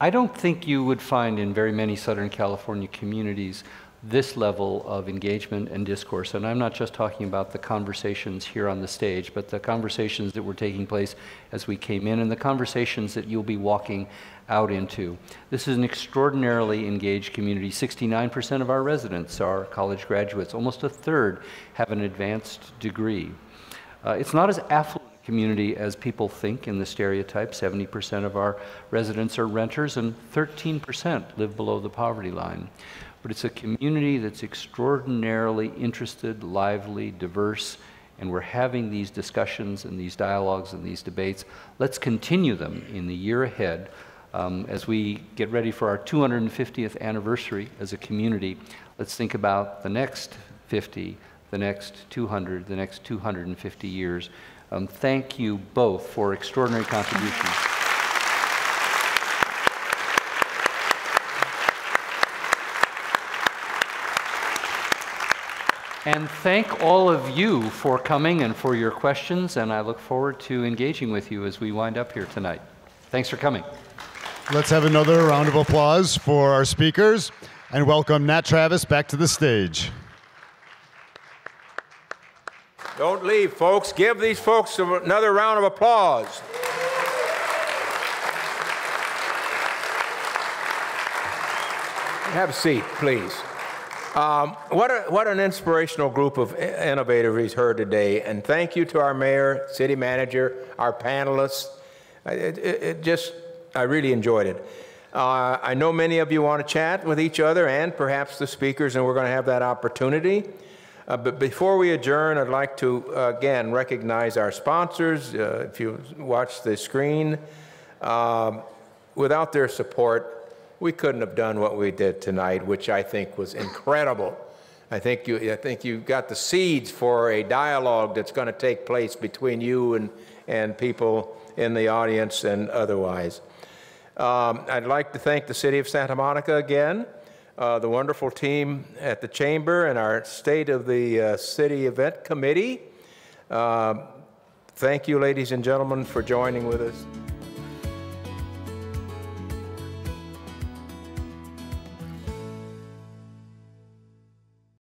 I don't think you would find in very many Southern California communities this level of engagement and discourse. And I'm not just talking about the conversations here on the stage, but the conversations that were taking place as we came in and the conversations that you'll be walking out into. This is an extraordinarily engaged community. 69% of our residents are college graduates. Almost a third have an advanced degree. It's not as affluent a community as people think in the stereotype. 70% of our residents are renters and 13% live below the poverty line. But it's a community that's extraordinarily interested, lively, diverse, and we're having these discussions and these dialogues and these debates. Let's continue them in the year ahead as we get ready for our 250th anniversary as a community. Let's think about the next 50, the next 200, the next 250 years. Thank you both for extraordinary contributions. And thank all of you for coming and for your questions, and I look forward to engaging with you as we wind up here tonight. Thanks for coming. Let's have another round of applause for our speakers and welcome Nat Travis back to the stage. Don't leave, folks. Give these folks another round of applause. Have a seat, please. What an inspirational group of innovators we've heard today, and thank you to our mayor, city manager, our panelists. I really enjoyed it. I know many of you want to chat with each other and perhaps the speakers, and we're going to have that opportunity. But before we adjourn, I'd like to again recognize our sponsors. If you watch the screen, without their support, we couldn't have done what we did tonight, which I think was incredible. I think you got the seeds for a dialogue that's going to take place between you and people in the audience and otherwise. I'd like to thank the City of Santa Monica again, the wonderful team at the Chamber and our State of the City Event Committee. Thank you, ladies and gentlemen, for joining with us.